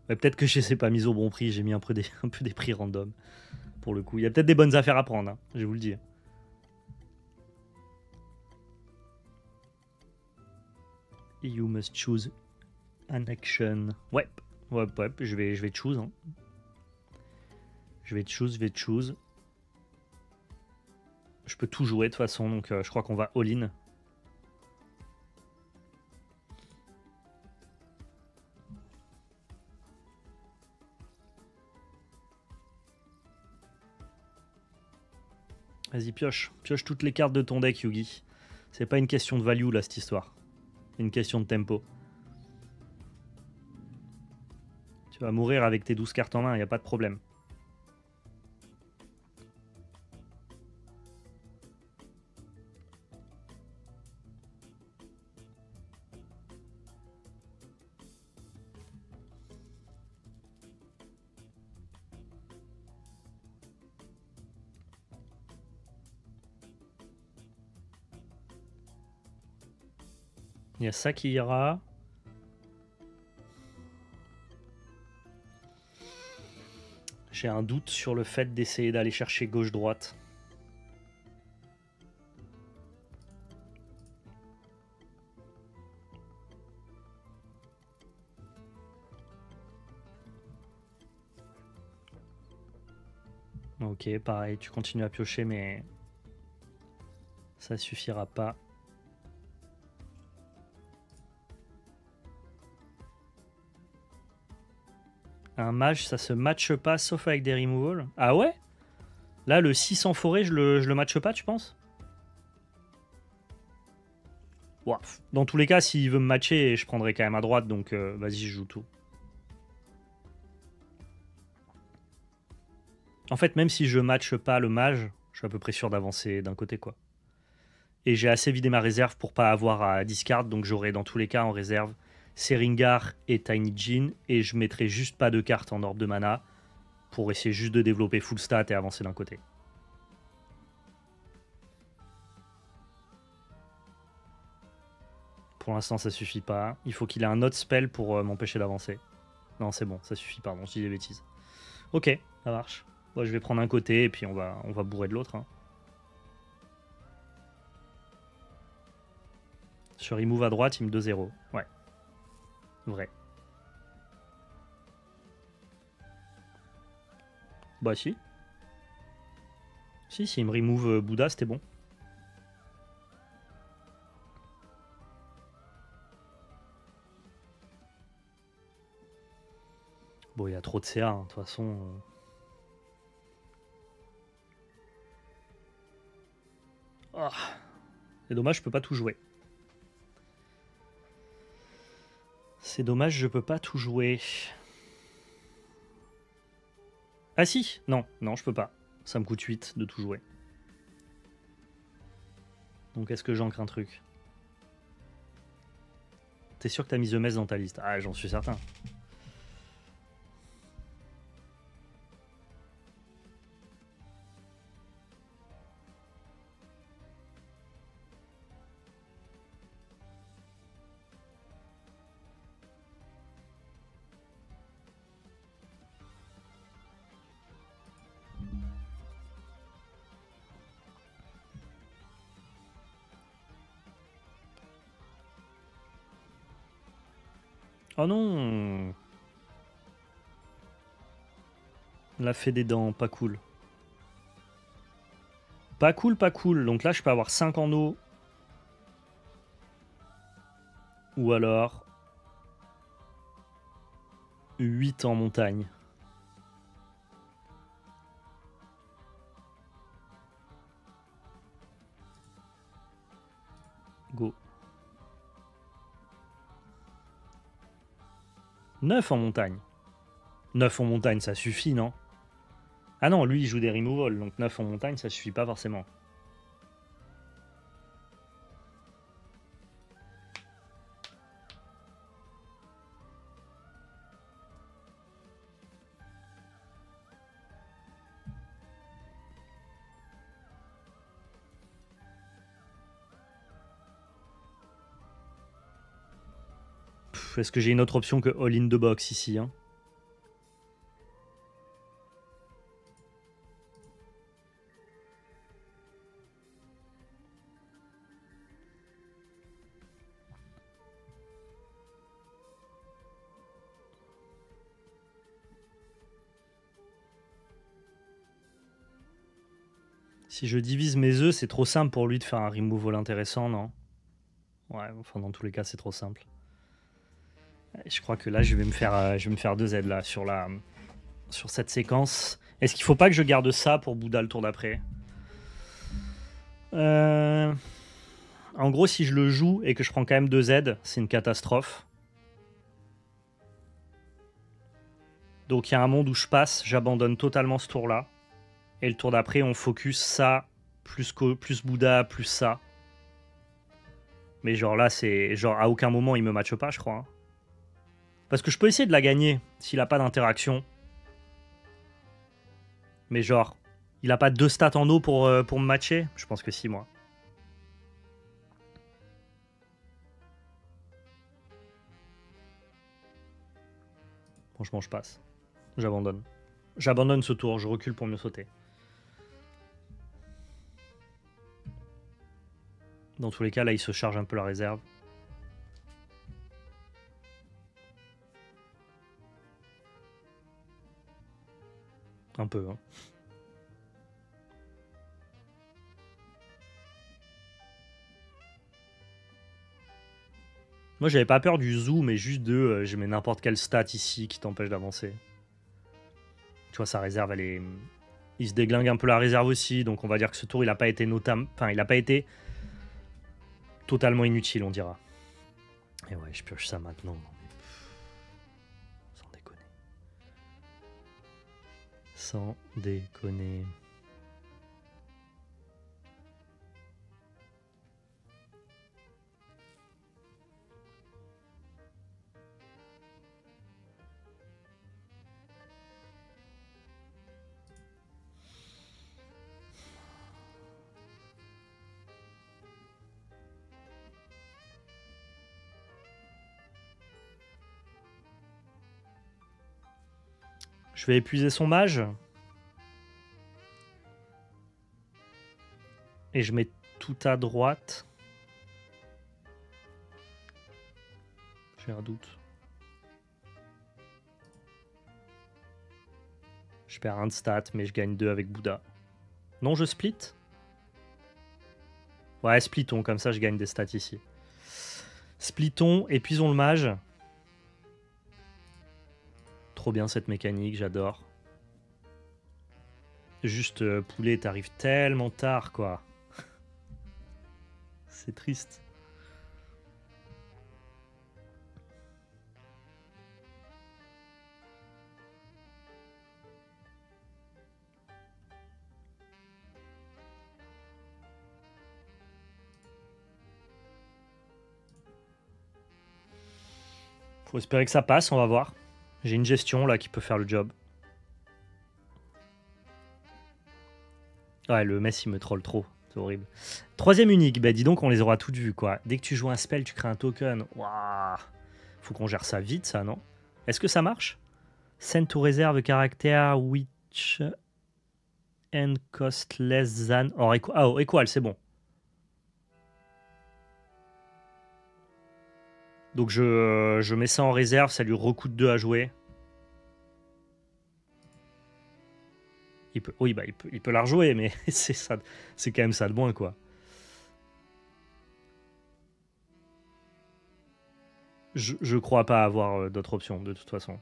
Ouais, peut-être que je ne sais pas mis au bon prix. J'ai mis un peu des prix random. Pour le coup, il y a peut-être des bonnes affaires à prendre, hein, je vais vous le dire. You must choose an action. Ouais, je vais choose. Hein. Je vais choose. Je peux tout jouer de toute façon, donc je crois qu'on va all-in. Vas-y, pioche. Pioche toutes les cartes de ton deck, Yugi. C'est pas une question de value, là, cette histoire. C'est une question de tempo. Tu vas mourir avec tes 12 cartes en main, y a pas de problème. Il y a ça qui ira. J'ai un doute sur le fait d'essayer d'aller chercher gauche-droite. Ok, pareil, tu continues à piocher, mais ça suffira pas. Un mage, ça se matche pas sauf avec des removals. Ah ouais? Là, le 6 en forêt, je le matche pas, tu penses? Wow. Dans tous les cas, s'il veut me matcher, je prendrai quand même à droite, donc vas-y, je joue tout. En fait, même si je matche pas le mage, je suis à peu près sûr d'avancer d'un côté, quoi. Et j'ai assez vidé ma réserve pour pas avoir à discard, donc j'aurai dans tous les cas en réserve Seringar et Tiny Jin, et je mettrai juste pas de cartes en orbe de mana pour essayer juste de développer full stat et avancer d'un côté. Pour l'instant, ça suffit pas. Il faut qu'il ait un autre spell pour m'empêcher d'avancer. Non, c'est bon, ça suffit, pardon, je dis des bêtises. Ok, ça marche. Bon, je vais prendre un côté et puis on va bourrer de l'autre. Hein. Sur remove à droite, il me 2-0. Ouais. Vrai. Bah si. Si, il me remove Bouddha, c'était bon. Bon, il y a trop de CA, hein, de toute façon. Oh. C'est dommage, je peux pas tout jouer. C'est dommage, je peux pas tout jouer. Ah si, non, je peux pas. Ça me coûte 8 de tout jouer. Donc est-ce que j'ancre un truc? T'es sûr que t'as mis The Mess dans ta liste? Ah, j'en suis certain. Oh non! La fée des dents, pas cool. Pas cool, pas cool. Donc là, je peux avoir 5 en eau. Ou alors 8 en montagne. Go. 9 en montagne. 9 en montagne, ça suffit, non? Ah non, lui, il joue des removals, donc 9 en montagne, ça suffit pas forcément. Est-ce que j'ai une autre option que all in the box ici, hein? Si je divise mes œufs, c'est trop simple pour lui de faire un removal intéressant, non? Ouais, enfin dans tous les cas, c'est trop simple. Je crois que là, je vais me faire 2 aides là sur cette séquence. Est-ce qu'il faut pas que je garde ça pour Bouddha le tour d'après? En gros, si je le joue et que je prends quand même 2 aides, c'est une catastrophe. Donc il y a un monde où je passe, j'abandonne totalement ce tour-là. Et le tour d'après, on focus ça, plus Bouddha, plus ça. Mais genre là, c'est genre à aucun moment il me matche pas, je crois. Hein. Parce que je peux essayer de la gagner s'il a pas d'interaction. Mais genre, il a pas 2 stats en eau pour me matcher? Je pense que si, moi. Franchement, je passe. J'abandonne. J'abandonne ce tour, je recule pour mieux sauter. Dans tous les cas, là, il se charge un peu la réserve. Un peu, hein. Moi, j'avais pas peur du zoo, mais juste de je mets n'importe quelle stat ici qui t'empêche d'avancer. Tu vois, sa réserve, elle est... Il se déglingue un peu la réserve aussi, donc on va dire que ce tour, il a pas été Enfin, il a pas été totalement inutile, on dira. Et ouais, je pioche ça maintenant. Sans déconner. Sans déconner. Je vais épuiser son mage. Et je mets tout à droite. J'ai un doute. Je perds 1 de stat, mais je gagne 2 avec Bouddha. Non, je split? Ouais, splittons, comme ça je gagne des stats ici. Splittons, épuisons le mage. Trop bien cette mécanique, j'adore. Juste, poulet, t'arrives tellement tard, quoi. C'est triste. Faut espérer que ça passe, on va voir. J'ai une gestion là qui peut faire le job. Ouais, le mess il me troll trop, c'est horrible. 3ème unique, bah dis donc on les aura toutes vues quoi. Dès que tu joues un spell, tu crées un token. Waouh. Faut qu'on gère ça vite ça, non? Est-ce que ça marche? Send to reserve caractère which and cost less than or equal. Ah, oh, equal, c'est bon. Donc je mets ça en réserve, ça lui recoûte 2 à jouer. Il peut, oui, bah, il peut la rejouer, mais c'est quand même ça de moins, quoi. Je crois pas avoir d'autres options, de toute façon.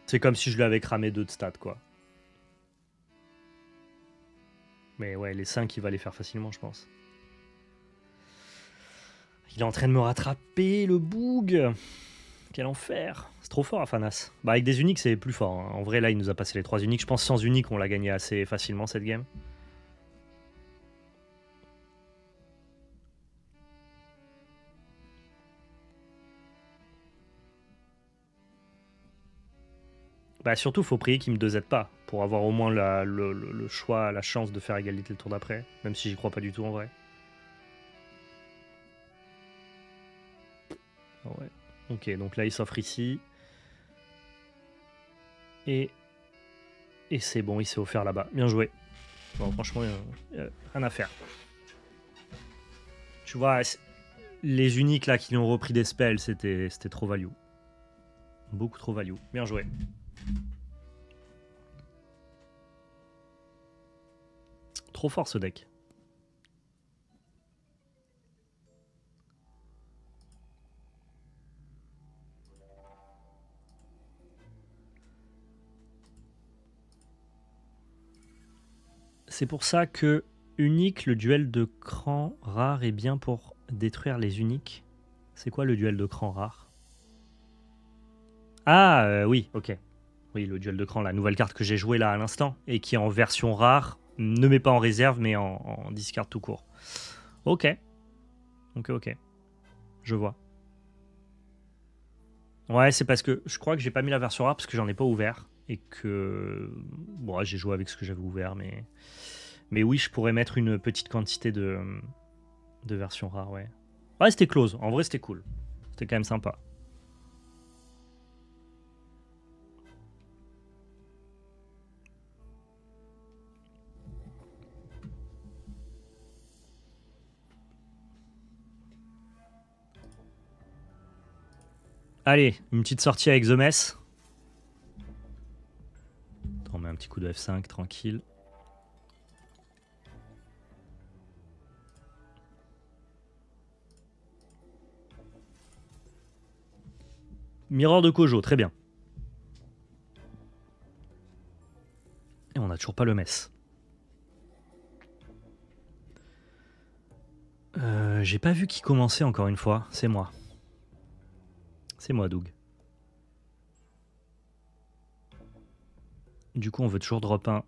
C'est comme si je lui avais cramé 2 de stats, quoi. Mais ouais, les 5, il va les faire facilement, je pense. Il est en train de me rattraper, le boug. Quel enfer. C'est trop fort, Afanas. Bah, avec des uniques, c'est plus fort, hein. En vrai, là, il nous a passé les 3 uniques. Je pense sans uniques, on l'a gagné assez facilement, cette game. Bah, surtout, faut prier qu'il me 2Z pas, pour avoir au moins le choix, la chance de faire égalité le tour d'après, même si j'y crois pas du tout en vrai. Ouais. Ok, donc là, il s'offre ici. Et c'est bon, il s'est offert là-bas. Bien joué. Bon, franchement, rien à faire. Tu vois, les uniques là qui ont repris des spells, c'était trop value. Beaucoup trop value. Bien joué. Trop fort ce deck. C'est pour ça que unique, le duel de cran rare est bien pour détruire les uniques. C'est quoi le duel de cran rare? Ah, oui, ok. Oui, le duel de cran, la nouvelle carte que j'ai jouée là à l'instant, et qui est en version rare, ne met pas en réserve, mais en discard tout court. Ok. Ok. Je vois. Ouais, c'est parce que je crois que j'ai pas mis la version rare parce que j'en ai pas ouvert. Et que... Bon, j'ai joué avec ce que j'avais ouvert, mais... Mais oui, je pourrais mettre une petite quantité de version rare, ouais. Ouais, c'était close. En vrai, c'était cool. C'était quand même sympa. Allez, une petite sortie avec The Mess. On met un petit coup de F5, tranquille. Mirror de Kojo, très bien. Et on n'a toujours pas le Mess. J'ai pas vu qui commençait encore une fois. C'est moi. C'est moi, Doug. Du coup, on veut toujours drop 1.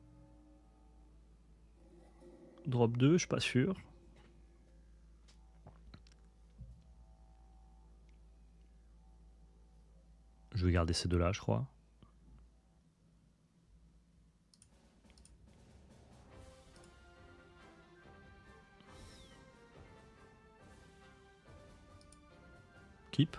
Drop 2, je suis pas sûr. Je vais garder ces deux-là, je crois. Keep.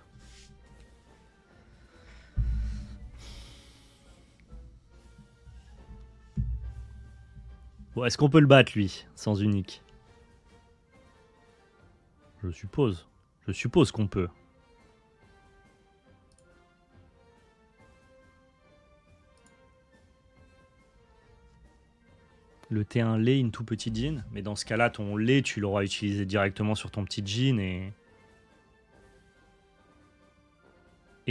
Bon, est-ce qu'on peut le battre, lui, sans unique? Je suppose. Je suppose qu'on peut. Le T1 lait, une tout petite jean. Mais dans ce cas-là, ton lait, tu l'auras utilisé directement sur ton petit jean et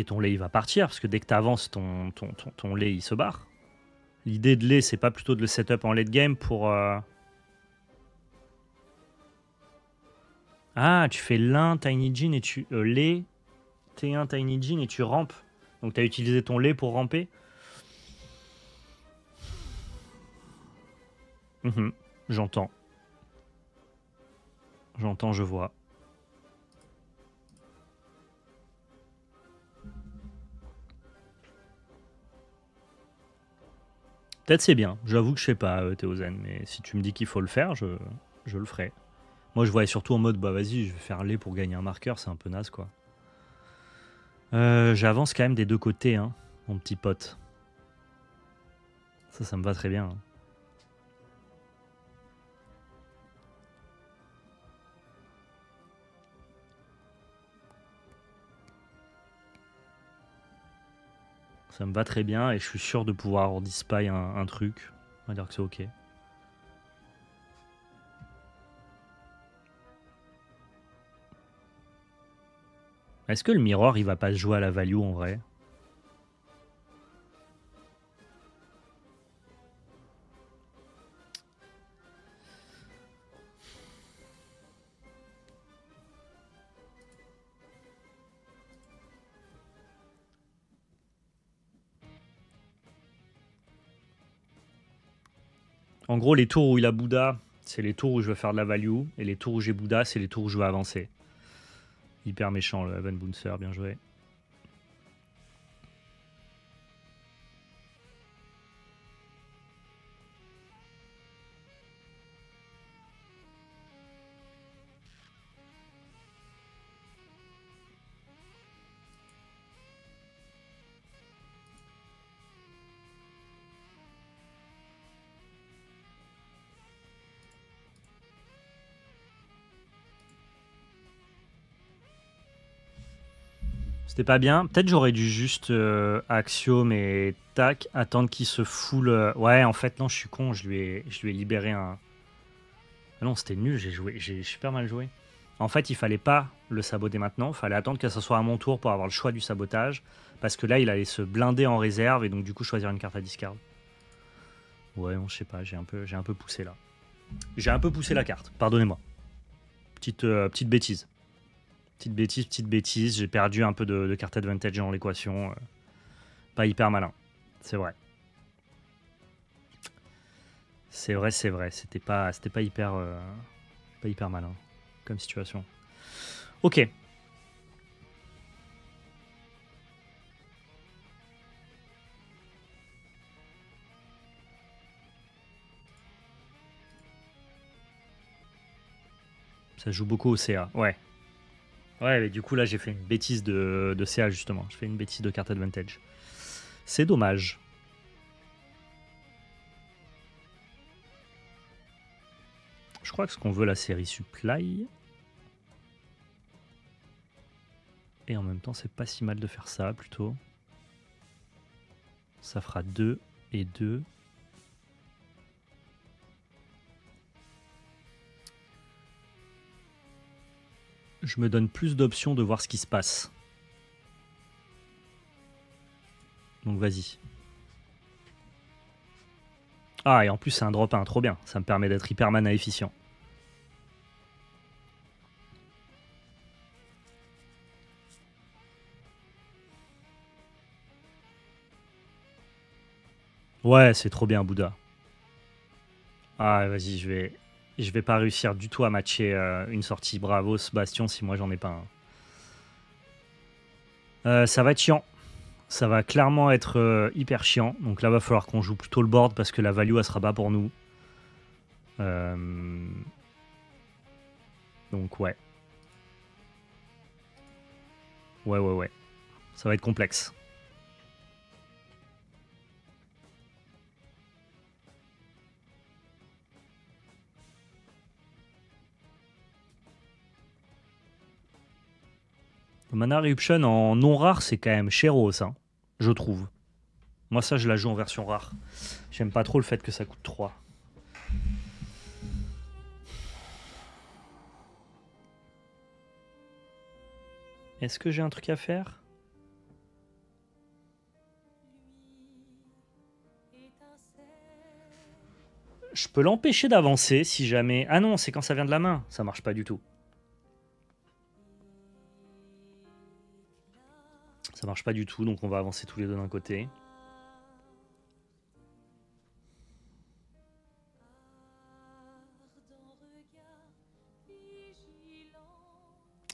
ton lait, il va partir. Parce que dès que tu avances, ton lait, il se barre. L'idée de lait, c'est pas plutôt de le setup en late game pour... Ah, tu fais l'un Tiny Jean et tu... lait, T1 Tiny Jean et tu rampes. Donc tu as utilisé ton lait pour ramper. J'entends. J'entends, je vois. Peut-être c'est bien. J'avoue que je sais pas, Théozen. Mais si tu me dis qu'il faut le faire, je le ferai. Moi, je voyais surtout en mode, bah vas-y, je vais faire lait pour gagner un marqueur. C'est un peu naze, quoi. J'avance quand même des deux côtés, hein, mon petit pote. Ça me va très bien. Ça me va très bien et je suis sûr de pouvoir dispy un truc. On va dire que c'est ok. Est-ce que le mirror il va pas se jouer à la value en vrai? En gros, les tours où il a Bouddha, c'est les tours où je veux faire de la value. Et les tours où j'ai Bouddha, c'est les tours où je veux avancer. Hyper méchant le Evan Bouncer, bien joué. C'était pas bien. Peut-être j'aurais dû juste Axiom et tac, attendre qu'il se foule. Ouais, en fait, non, je suis con. Je lui ai libéré un. Ah non, c'était nul. J'ai super mal joué. En fait, il fallait pas le saboter maintenant. Il fallait attendre que ce soit à mon tour pour avoir le choix du sabotage. Parce que là, il allait se blinder en réserve et donc du coup choisir une carte à discard. Ouais, non, je sais pas. J'ai un peu poussé là. J'ai un peu poussé la carte. Pardonnez-moi. Petite bêtise. Petite bêtise. J'ai perdu un peu de carte advantage dans l'équation. Pas hyper malin. C'est vrai. C'est vrai, c'est vrai. C'était pas hyper malin comme situation. Ok. Ça joue beaucoup au CA. Ouais. Ouais, mais du coup, là, j'ai fait une bêtise de CA, justement. Je fais une bêtise de carte advantage. C'est dommage. Je crois que ce qu'on veut, la série supply. Et en même temps, c'est pas si mal de faire ça, plutôt. Ça fera 2 et 2. Je me donne plus d'options de voir ce qui se passe. Donc vas-y. Ah, et en plus, c'est un drop 1, trop bien. Ça me permet d'être hyper mana efficient. Ouais, c'est trop bien, Bouddha. Ah, vas-y, je vais pas réussir du tout à matcher une sortie Bravos Bastion si moi j'en ai pas un. Ça va être chiant. Ça va clairement être hyper chiant. Donc là, va falloir qu'on joue plutôt le board parce que la value, elle sera pas pour nous. Donc ouais. Ouais. Ça va être complexe. Le Mana Eruption en non rare, c'est quand même chéros, hein, je trouve. Moi, ça, je la joue en version rare. J'aime pas trop le fait que ça coûte 3. Est-ce que j'ai un truc à faire? Je peux l'empêcher d'avancer si jamais... Ah non, c'est quand ça vient de la main. Ça marche pas du tout. Ça marche pas du tout, donc on va avancer tous les deux d'un côté.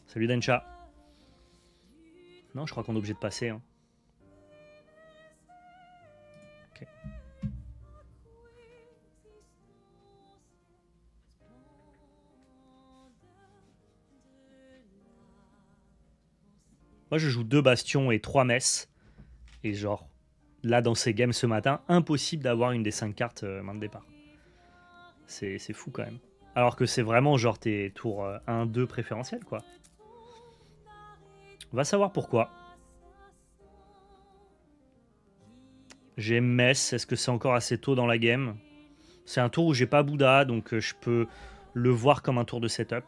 Salut Dencha. Non, je crois qu'on est obligé de passer. Hein. Ok. Moi, je joue 2 bastions et 3 messes. Et genre, là, dans ces games ce matin, impossible d'avoir une des 5 cartes main de départ. C'est fou quand même. Alors que c'est vraiment genre tes tours 1-2 préférentiels, quoi. On va savoir pourquoi. J'ai Metz, est-ce que c'est encore assez tôt dans la game? C'est un tour où j'ai pas Bouddha, donc je peux le voir comme un tour de setup.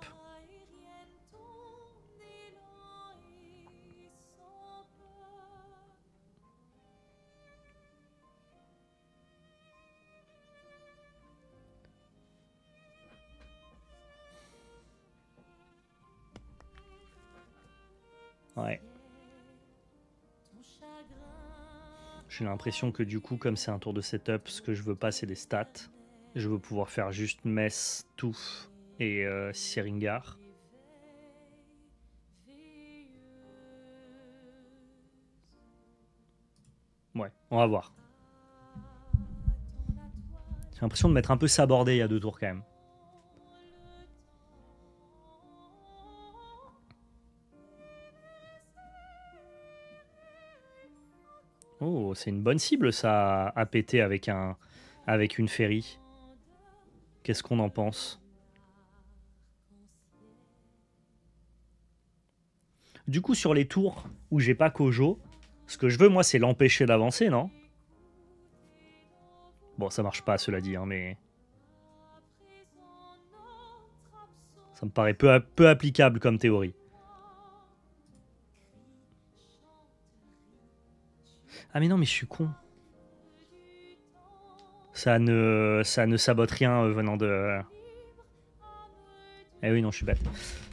Ouais. J'ai l'impression que du coup, comme c'est un tour de setup, ce que je veux pas, c'est des stats. Je veux pouvoir faire juste Metz, Touf et Seringar. Ouais, on va voir. J'ai l'impression de m'être un peu sabordé il y a 2 tours quand même. Oh, c'est une bonne cible ça, à péter avec une ferry. Qu'est-ce qu'on en pense? Du coup, sur les tours où j'ai pas Kojo, ce que je veux, moi, c'est l'empêcher d'avancer, non? Bon, ça marche pas, cela dit, hein, mais... Ça me paraît peu applicable comme théorie. Ah mais non, mais je suis con. Ça ne sabote rien venant de... Eh oui, non, je suis bête.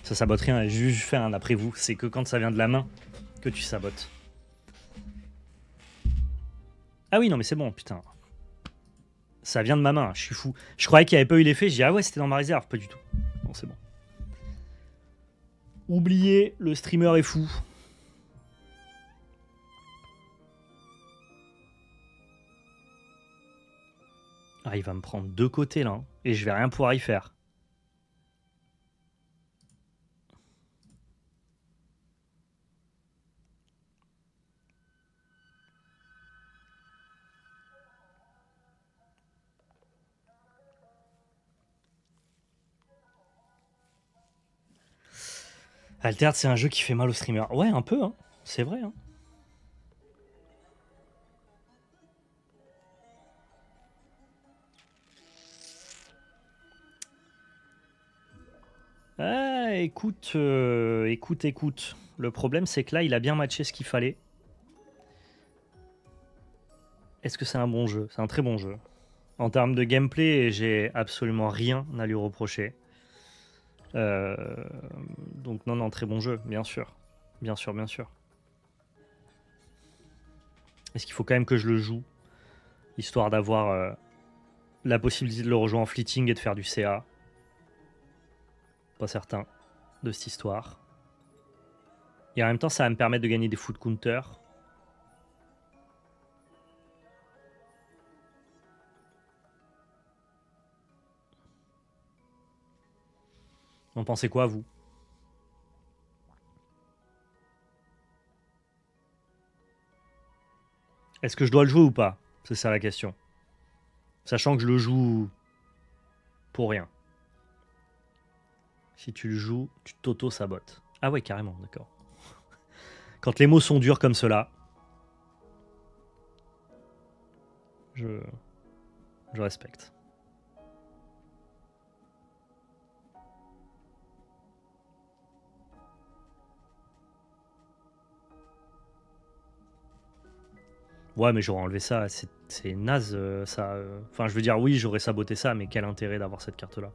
Ça sabote rien, j'ai juste fait un après vous. C'est que quand ça vient de la main que tu sabotes. Ah oui, non, mais c'est bon, putain. Ça vient de ma main, je suis fou. Je croyais qu'il n'y avait pas eu l'effet, je dis ah ouais, c'était dans ma réserve. Pas du tout. Bon, c'est bon. Oubliez, le streamer est fou. Ah, il va me prendre 2 côtés là, hein, et je vais rien pouvoir y faire. Altered, c'est un jeu qui fait mal aux streamers. Ouais, un peu, hein. C'est vrai, hein. Ah, écoute, écoute. Le problème, c'est que là, il a bien matché ce qu'il fallait. Est-ce que c'est un bon jeu? C'est un très bon jeu. En termes de gameplay, j'ai absolument rien à lui reprocher. Euh, donc non, très bon jeu, bien sûr. Bien sûr, bien sûr. Est-ce qu'il faut quand même que je le joue, histoire d'avoir la possibilité de le rejoindre en fleeting et de faire du CA? Pas certain de cette histoire. Et en même temps, ça va me permettre de gagner des foot counters. Vous en pensez quoi, vous? Est-ce que je dois le jouer ou pas? C'est ça la question. Sachant que je le joue pour rien. Si tu le joues, tu t'auto-sabotes. Ah ouais, carrément, d'accord. Quand les mots sont durs comme cela, je respecte. Ouais, mais j'aurais enlevé ça. C'est naze, ça. Enfin, je veux dire, oui, j'aurais saboté ça, mais quel intérêt d'avoir cette carte-là?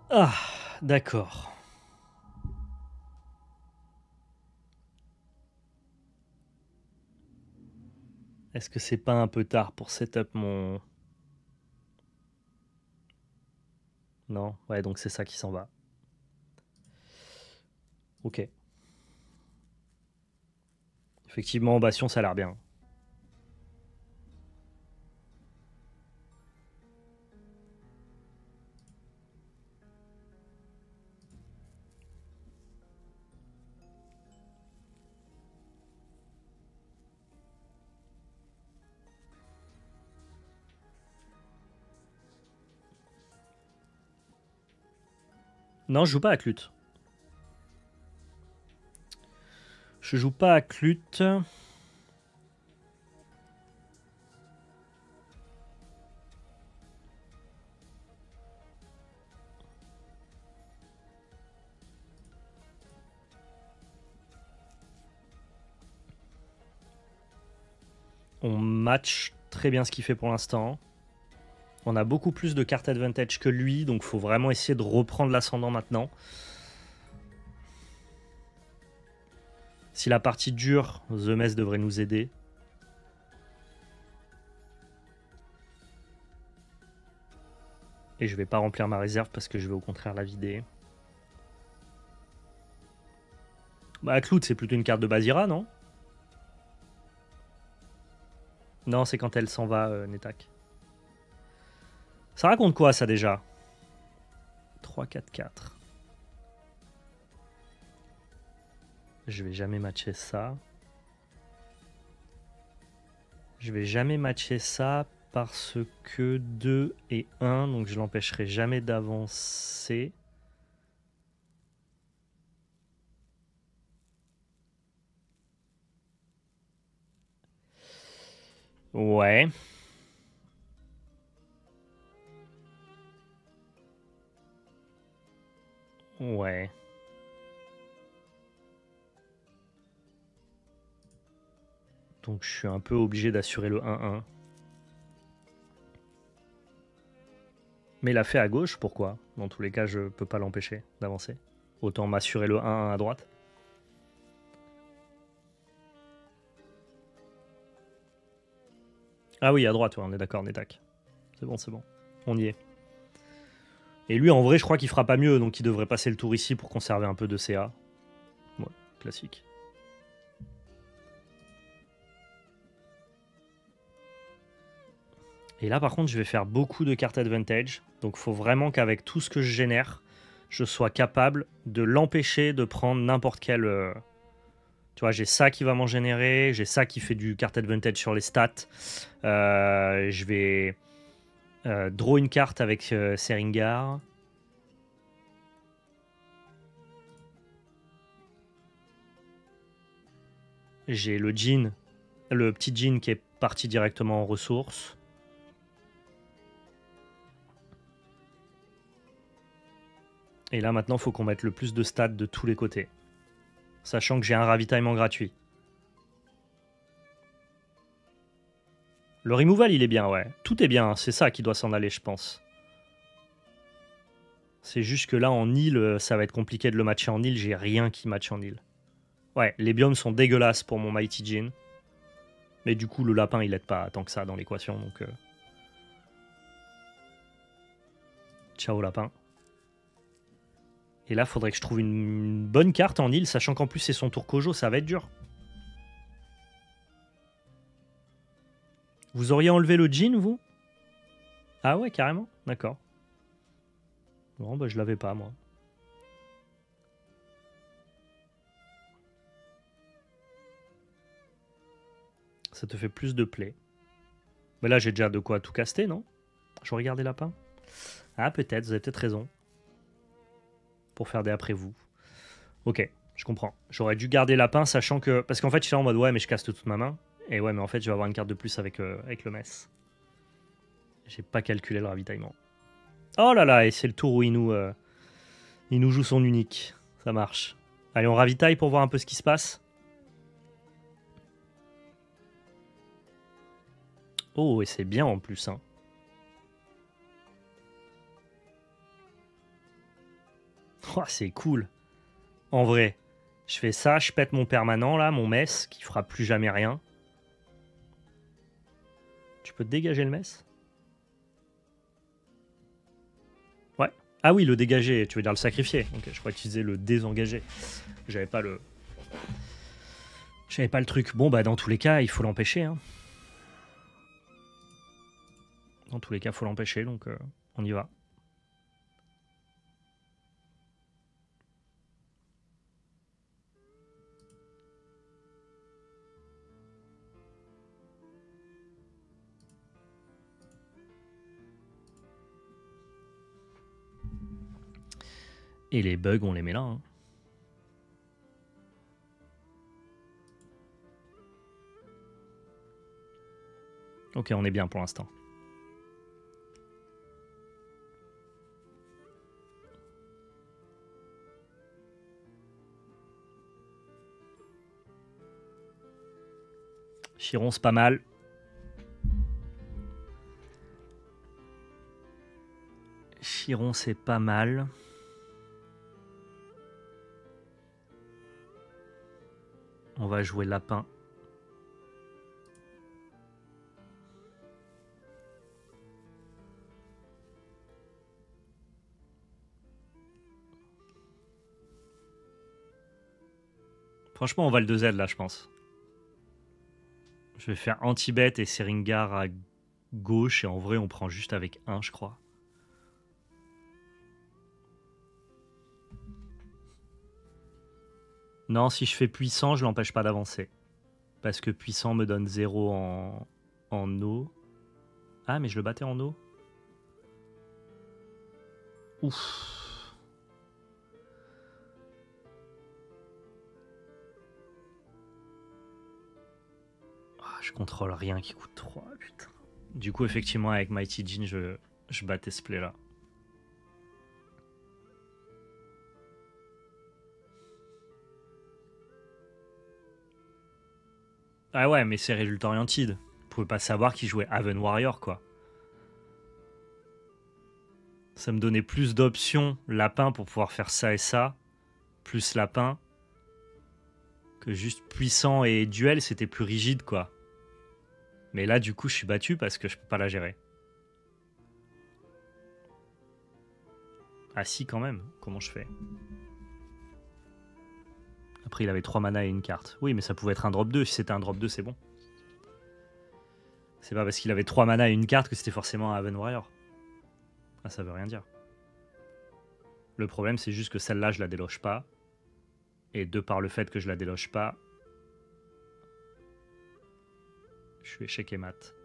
Ah, d'accord. Est-ce que c'est pas un peu tard pour setup mon... Non? Ouais, donc c'est ça qui s'en va. Ok. Effectivement, en Bastion, ça a l'air bien. Non, je joue pas à Clut. Je joue pas à Clut. On match très bien ce qu'il fait pour l'instant. On a beaucoup plus de cartes advantage que lui, donc faut vraiment essayer de reprendre l'ascendant maintenant. Si la partie dure, The Mess devrait nous aider. Et je vais pas remplir ma réserve parce que je vais au contraire la vider. Bah, Cloud, c'est plutôt une carte de Basira, non? Non, c'est quand elle s'en va, Netak. Ça raconte quoi, ça, déjà? 3, 4, 4. Je vais jamais matcher ça. Je vais jamais matcher ça parce que 2 et 1, donc je l'empêcherai jamais d'avancer. Ouais. Ouais. Donc je suis un peu obligé d'assurer le 1-1. Mais il a fait à gauche, pourquoi? Dans tous les cas, je peux pas l'empêcher d'avancer. Autant m'assurer le 1-1 à droite. Ah oui, à droite, ouais, on est d'accord, Netak. C'est bon, c'est bon. On y est. Et lui, en vrai, je crois qu'il fera pas mieux, donc il devrait passer le tour ici pour conserver un peu de CA. Ouais, classique. Et là, par contre, je vais faire beaucoup de cartes advantage. Donc, il faut vraiment qu'avec tout ce que je génère, je sois capable de l'empêcher de prendre n'importe quel... Tu vois, j'ai ça qui va m'en générer, j'ai ça qui fait du carte advantage sur les stats. Je vais draw une carte avec Seringar. J'ai le Djinn, le petit Djinn qui est parti directement en ressources. Et là, maintenant, il faut qu'on mette le plus de stats de tous les côtés. Sachant que j'ai un ravitaillement gratuit. Le removal, il est bien, ouais. Tout est bien, c'est ça qui doit s'en aller, je pense. C'est juste que là, en île, ça va être compliqué de le matcher en île. J'ai rien qui match en île. Ouais, les biomes sont dégueulasses pour mon Mighty Djinn. Mais du coup, le lapin, il aide pas tant que ça dans l'équation, donc... Ciao, lapin. Et là, faudrait que je trouve une bonne carte en île, sachant qu'en plus, c'est son tour Kojo, ça va être dur. Vous auriez enlevé le Djinn, vous? Ah ouais, carrément? D'accord. Non, bah je l'avais pas, moi. Ça te fait plus de play. Mais là, j'ai déjà de quoi tout caster, non? Je regardais lapin. Ah, peut-être, vous avez peut-être raison. Pour faire des après vous. Ok, je comprends. J'aurais dû garder lapin, sachant que... Parce qu'en fait, je suis en mode, ouais, mais je casse toute ma main. Et ouais, mais en fait, je vais avoir une carte de plus avec, avec le mess. J'ai pas calculé le ravitaillement. Oh là là, et c'est le tour où il nous joue son unique. Ça marche. Allez, on ravitaille pour voir un peu ce qui se passe. Oh, et c'est bien en plus, hein. Oh, c'est cool. En vrai, je fais ça, je pète mon permanent, là, mon mess, qui fera plus jamais rien. Tu peux te dégager le mess? Ouais. Ah oui, le dégager, tu veux dire le sacrifier. Ok, je crois que tu disais le désengager. J'avais pas le... Je savais pas le truc. Bon, bah dans tous les cas, il faut l'empêcher. Hein. Dans tous les cas, il faut l'empêcher, donc on y va. Et les bugs, on les met là. Hein. Ok, on est bien pour l'instant. Chiron, c'est pas mal. Chiron, c'est pas mal. On va jouer lapin. Franchement, on va le 2Z là, je pense. Je vais faire anti-bet et Seringar à gauche. Et en vrai, on prend juste avec 1, je crois. Non, si je fais puissant, je l'empêche pas d'avancer. Parce que puissant me donne 0 en eau. Ah, mais je le battais en eau. Ouf. Je contrôle rien qui coûte 3, putain. Du coup, effectivement, avec Mighty Djinn, je battais ce play là. Ah ouais, mais c'est résultat oriented. Vous pouvez pas savoir qui jouait Haven Warrior, quoi. Ça me donnait plus d'options lapin pour pouvoir faire ça et ça. Plus lapin. Que juste puissant et duel, c'était plus rigide, quoi. Mais là, du coup, je suis battu parce que je peux pas la gérer. Ah si, quand même. Comment je fais? Après, il avait 3 mana et une carte. Oui, mais ça pouvait être un drop 2. Si c'était un drop 2, c'est bon. C'est pas parce qu'il avait 3 mana et une carte que c'était forcément un Haven Warrior. Ah, ça veut rien dire. Le problème, c'est juste que celle-là, je la déloge pas. Et de par le fait que je la déloge pas, je suis échec et mat.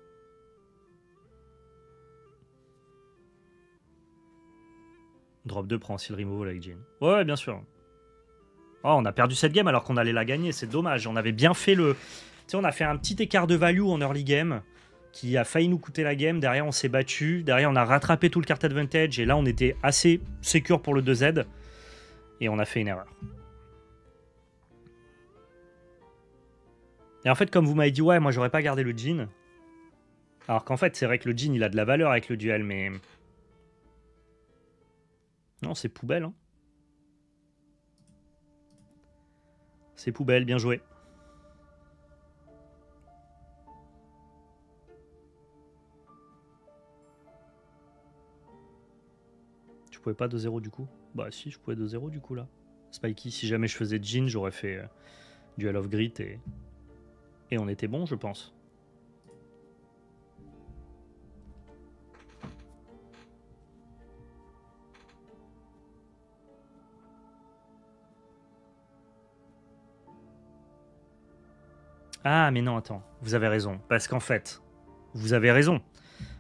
Drop 2 prend aussi le removal avec Djinn. Ouais, bien sûr. Oh, on a perdu cette game alors qu'on allait la gagner, c'est dommage. On avait bien fait le... Tu sais, on a fait un petit écart de value en early game qui a failli nous coûter la game. Derrière, on s'est battu. Derrière, on a rattrapé tout le card advantage. Et là, on était assez secure pour le 2Z. Et on a fait une erreur. Et en fait, comme vous m'avez dit, ouais, moi, j'aurais pas gardé le Djinn. Alors qu'en fait, c'est vrai que le Djinn, il a de la valeur avec le duel, mais... Non, c'est poubelle, hein. C'est poubelle, bien joué. Tu pouvais pas 2-0 du coup? Bah si, je pouvais 2-0 du coup là. Spikey, si jamais je faisais Djinn, j'aurais fait Duel of Grit et on était bon, je pense. Ah, mais non, attends, vous avez raison. Parce qu'en fait, vous avez raison.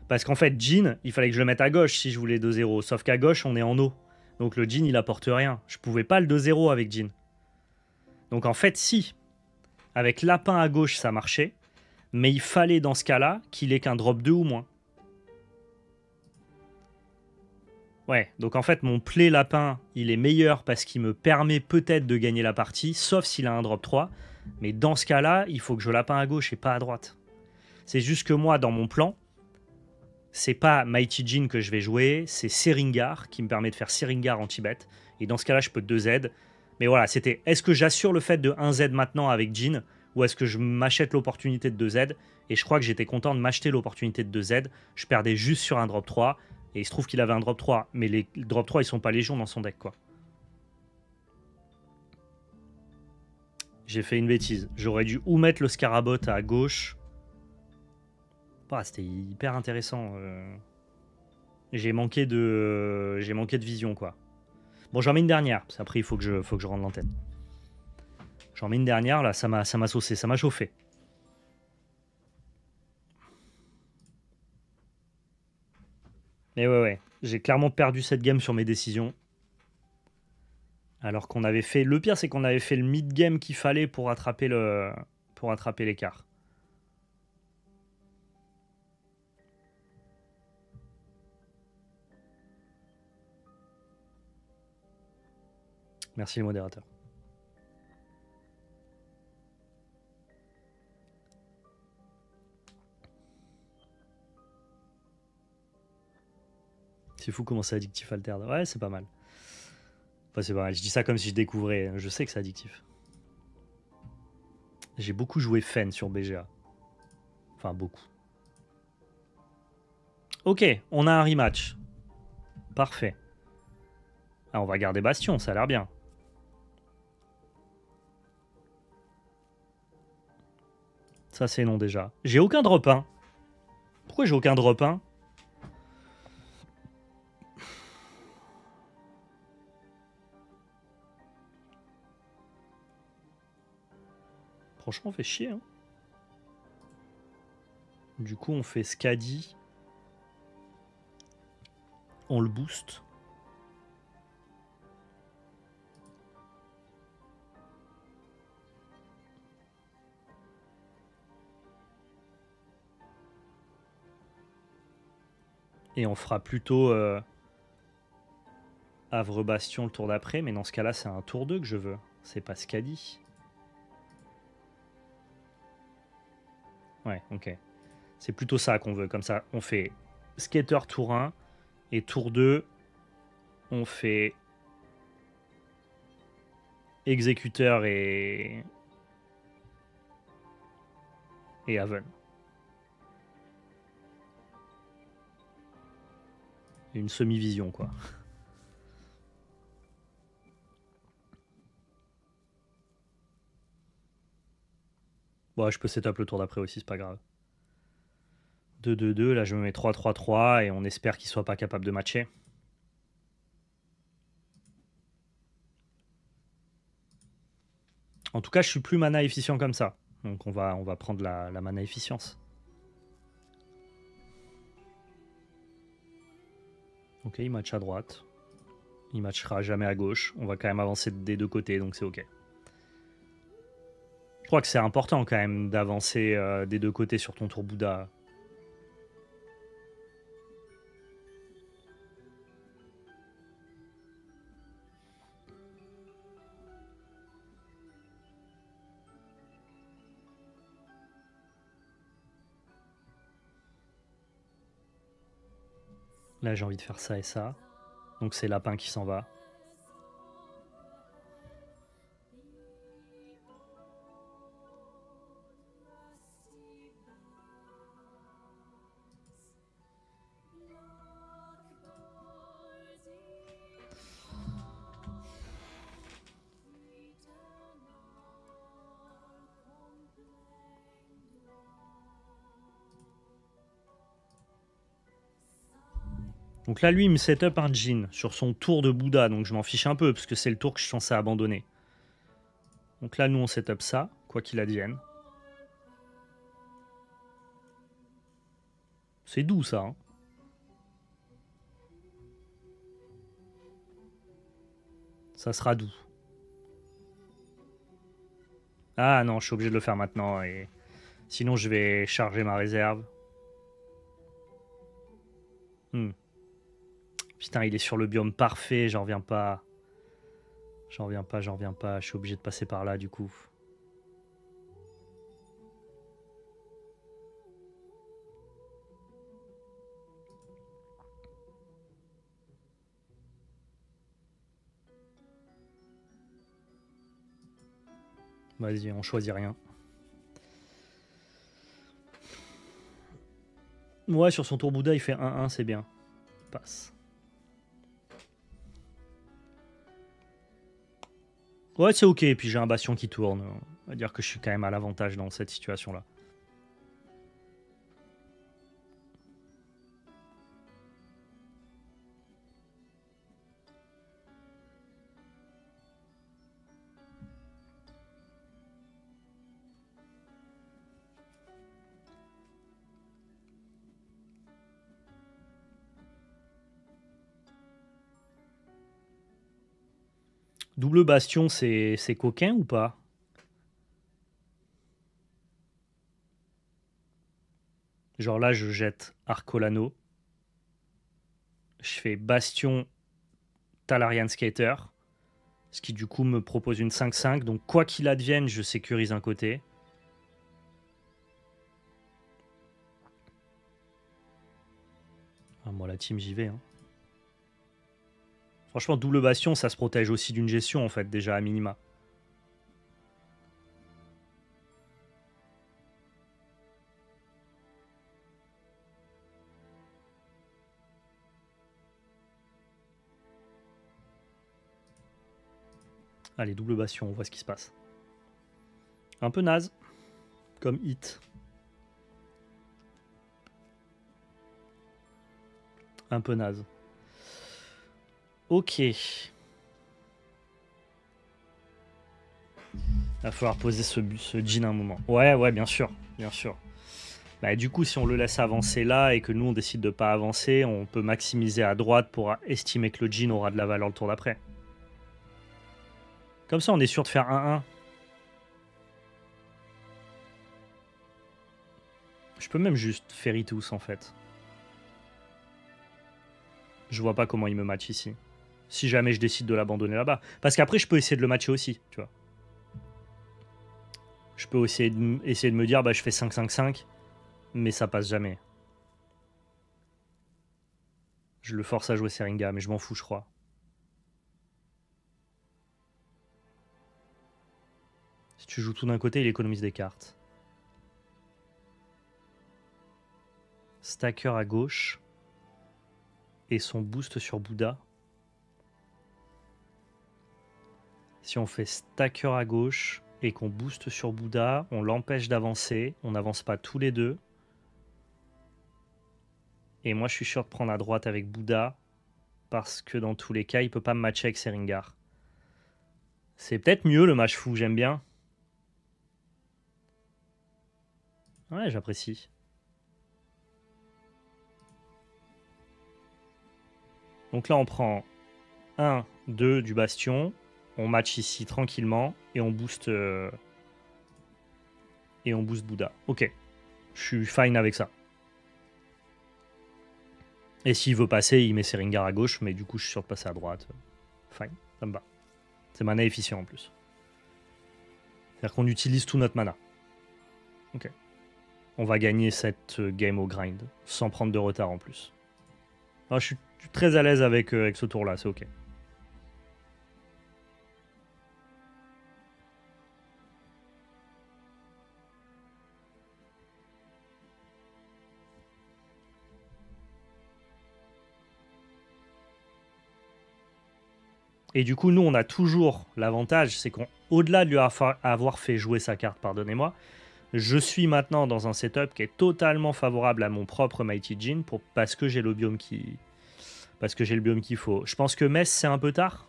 Parce qu'en fait, Djinn, il fallait que je le mette à gauche si je voulais 2-0. Sauf qu'à gauche, on est en eau. Donc le Djinn, il apporte rien. Je pouvais pas le 2-0 avec Djinn. Donc en fait, si. Avec lapin à gauche, ça marchait. Mais il fallait dans ce cas-là qu'il ait qu'un drop 2 ou moins. Ouais, donc en fait, mon play lapin, il est meilleur parce qu'il me permet peut-être de gagner la partie, sauf s'il a un drop 3. Mais dans ce cas-là, il faut que je lapin à gauche et pas à droite. C'est juste que moi, dans mon plan, c'est pas Mighty Djinn que je vais jouer, c'est Seringar qui me permet de faire Seringar anti-bet. Et dans ce cas-là, je peux 2Z. Mais voilà, c'était est-ce que j'assure le fait de 1Z maintenant avec Djinn ou est-ce que je m'achète l'opportunité de 2Z? Et je crois que j'étais content de m'acheter l'opportunité de 2Z. Je perdais juste sur un drop 3. Et il se trouve qu'il avait un drop 3. Mais les drop 3, ils sont pas légion dans son deck, quoi. J'ai fait une bêtise. J'aurais dû ou mettre le Scarabot à gauche. Ah, c'était hyper intéressant. J'ai manqué de vision, quoi. Bon, j'en mets une dernière, parce qu'après, il faut que je rende l'antenne. J'en mets une dernière, là, ça m'a saucé, ça m'a chauffé. Mais ouais, j'ai clairement perdu cette game sur mes décisions. Alors qu'on avait fait... Le pire, c'est qu'on avait fait le mid-game qu'il fallait pour rattraper l'écart. Merci les modérateurs. C'est fou comment c'est addictif Alter. Ouais, c'est pas mal. Enfin, c'est pas mal. Je dis ça comme si je découvrais. Je sais que c'est addictif. J'ai beaucoup joué Fen sur BGA. Enfin, beaucoup. Ok, on a un rematch. Parfait. Ah, on va garder Bastion, ça a l'air bien. Ça, c'est non déjà. J'ai aucun drop 1. Pourquoi j'ai aucun drop 1? Franchement, on fait chier. Hein. Du coup, on fait Skadi. On le booste. Et on fera plutôt Havre-Bastion le tour d'après. Mais dans ce cas-là, c'est un tour 2 que je veux. C'est pas Skadi. Ouais, ok. C'est plutôt ça qu'on veut. Comme ça, on fait Skater tour 1. Et tour 2, on fait Exécuteur et Haven. Une semi-vision, quoi. Bon, je peux setup le tour d'après aussi, c'est pas grave. 2-2-2, là je me mets 3-3-3 et on espère qu'il soit pas capable de matcher. En tout cas, je suis plus mana efficient comme ça. Donc on va prendre la mana efficience. Ok, il match à droite. Il matchera jamais à gauche. On va quand même avancer des deux côtés, donc c'est ok. Je crois que c'est important quand même d'avancer des deux côtés sur ton tour Bouddha. Là, j'ai envie de faire ça et ça. Donc c'est Lapin qui s'en va. Donc là, lui, il me setup un Jhin sur son tour de Bouddha. Donc je m'en fiche un peu, parce que c'est le tour que je suis censé abandonner. Donc là, nous, on setup ça, quoi qu'il advienne. C'est doux, ça. Hein. Ça sera doux. Ah non, je suis obligé de le faire maintenant. Et sinon, je vais charger ma réserve. Putain, il est sur le biome parfait. J'en reviens pas. J'en reviens pas. Je suis obligé de passer par là, du coup. Vas-y, on choisit rien. Ouais, sur son tour Bouddha, il fait 1-1, c'est bien. Passe. Ouais, c'est ok. Et puis j'ai un bastion qui tourne. On va dire que je suis quand même à l'avantage dans cette situation-là. Double bastion, c'est coquin ou pas? Genre là, je jette Arcolano. Je fais bastion Talarian Skater. Ce qui du coup me propose une 5-5. Donc quoi qu'il advienne, je sécurise un côté. Ah, moi la team j'y vais. Hein. Franchement, double bastion, ça se protège aussi d'une gestion en fait, déjà à minima. Allez, double bastion, on voit ce qui se passe. Un peu naze, comme hit. Un peu naze. Ok. Il va falloir poser ce jean un moment. Ouais, bien sûr, bien sûr. Bah, du coup, si on le laisse avancer là et que nous on décide de pas avancer, on peut maximiser à droite pour estimer que le jean aura de la valeur le tour d'après. Comme ça, on est sûr de faire 1-1. Je peux même juste Ferritus en fait. Je vois pas comment il me match ici. Si jamais je décide de l'abandonner là-bas. Parce qu'après, je peux essayer de le matcher aussi, tu vois. Je peux essayer de me dire, bah, je fais 5-5-5, mais ça passe jamais. Je le force à jouer Seringa, mais je m'en fous, je crois. Si tu joues tout d'un côté, il économise des cartes. Stacker à gauche. Et son boost sur Bouddha. Si on fait stacker à gauche et qu'on booste sur Bouddha, on l'empêche d'avancer. On n'avance pas tous les deux. Et moi, je suis sûr de prendre à droite avec Bouddha. Parce que dans tous les cas, il peut pas me matcher avec Seringar. C'est peut-être mieux le match fou, j'aime bien. Ouais, j'apprécie. Donc là, on prend 1, 2 du bastion. On match ici tranquillement. Et on booste Bouddha. Ok. Je suis fine avec ça. Et s'il veut passer, il met Seringar à gauche. Mais du coup, je suis sûr de passer à droite. Fine. Ça me va. C'est mana efficient en plus. C'est-à-dire qu'on utilise tout notre mana. Ok. On va gagner cette game au grind. Sans prendre de retard en plus. Alors, je suis très à l'aise avec ce tour-là. C'est ok. Et du coup, nous, on a toujours l'avantage, c'est qu'au-delà de lui avoir fait jouer sa carte, pardonnez-moi, je suis maintenant dans un setup qui est totalement favorable à mon propre Mighty Djinn parce que j'ai le biome qu'il faut. Je pense que Metz, c'est un peu tard.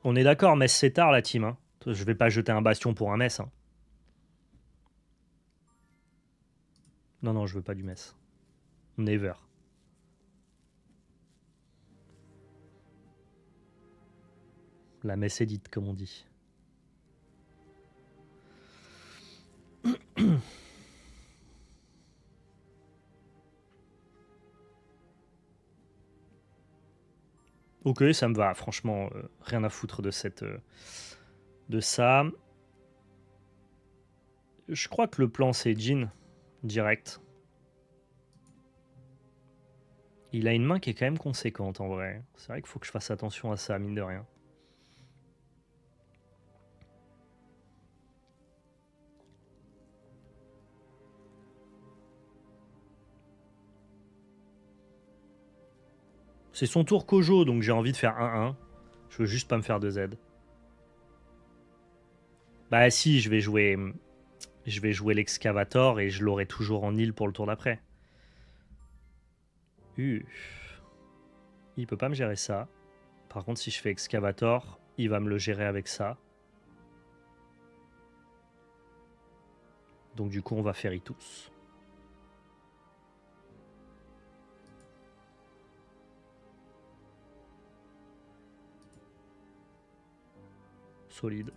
On est d'accord, Metz, c'est tard, la team. Hein. Je vais pas jeter un bastion pour un Metz. Hein. Non, je veux pas du Metz. Never. La Metz édite, comme on dit. Ok, ça me va. Franchement, rien à foutre de de ça. Je crois que le plan, c'est Jin, direct. Il a une main qui est quand même conséquente, en vrai. C'est vrai qu'il faut que je fasse attention à ça, mine de rien. C'est son tour Kojo, donc j'ai envie de faire 1-1. Je veux juste pas me faire de Z. Bah si, je vais jouer l'excavator et je l'aurai toujours en île pour le tour d'après. Il peut pas me gérer ça. Par contre, si je fais excavator, il va me le gérer avec ça. Donc du coup, on va faire tous. Solide.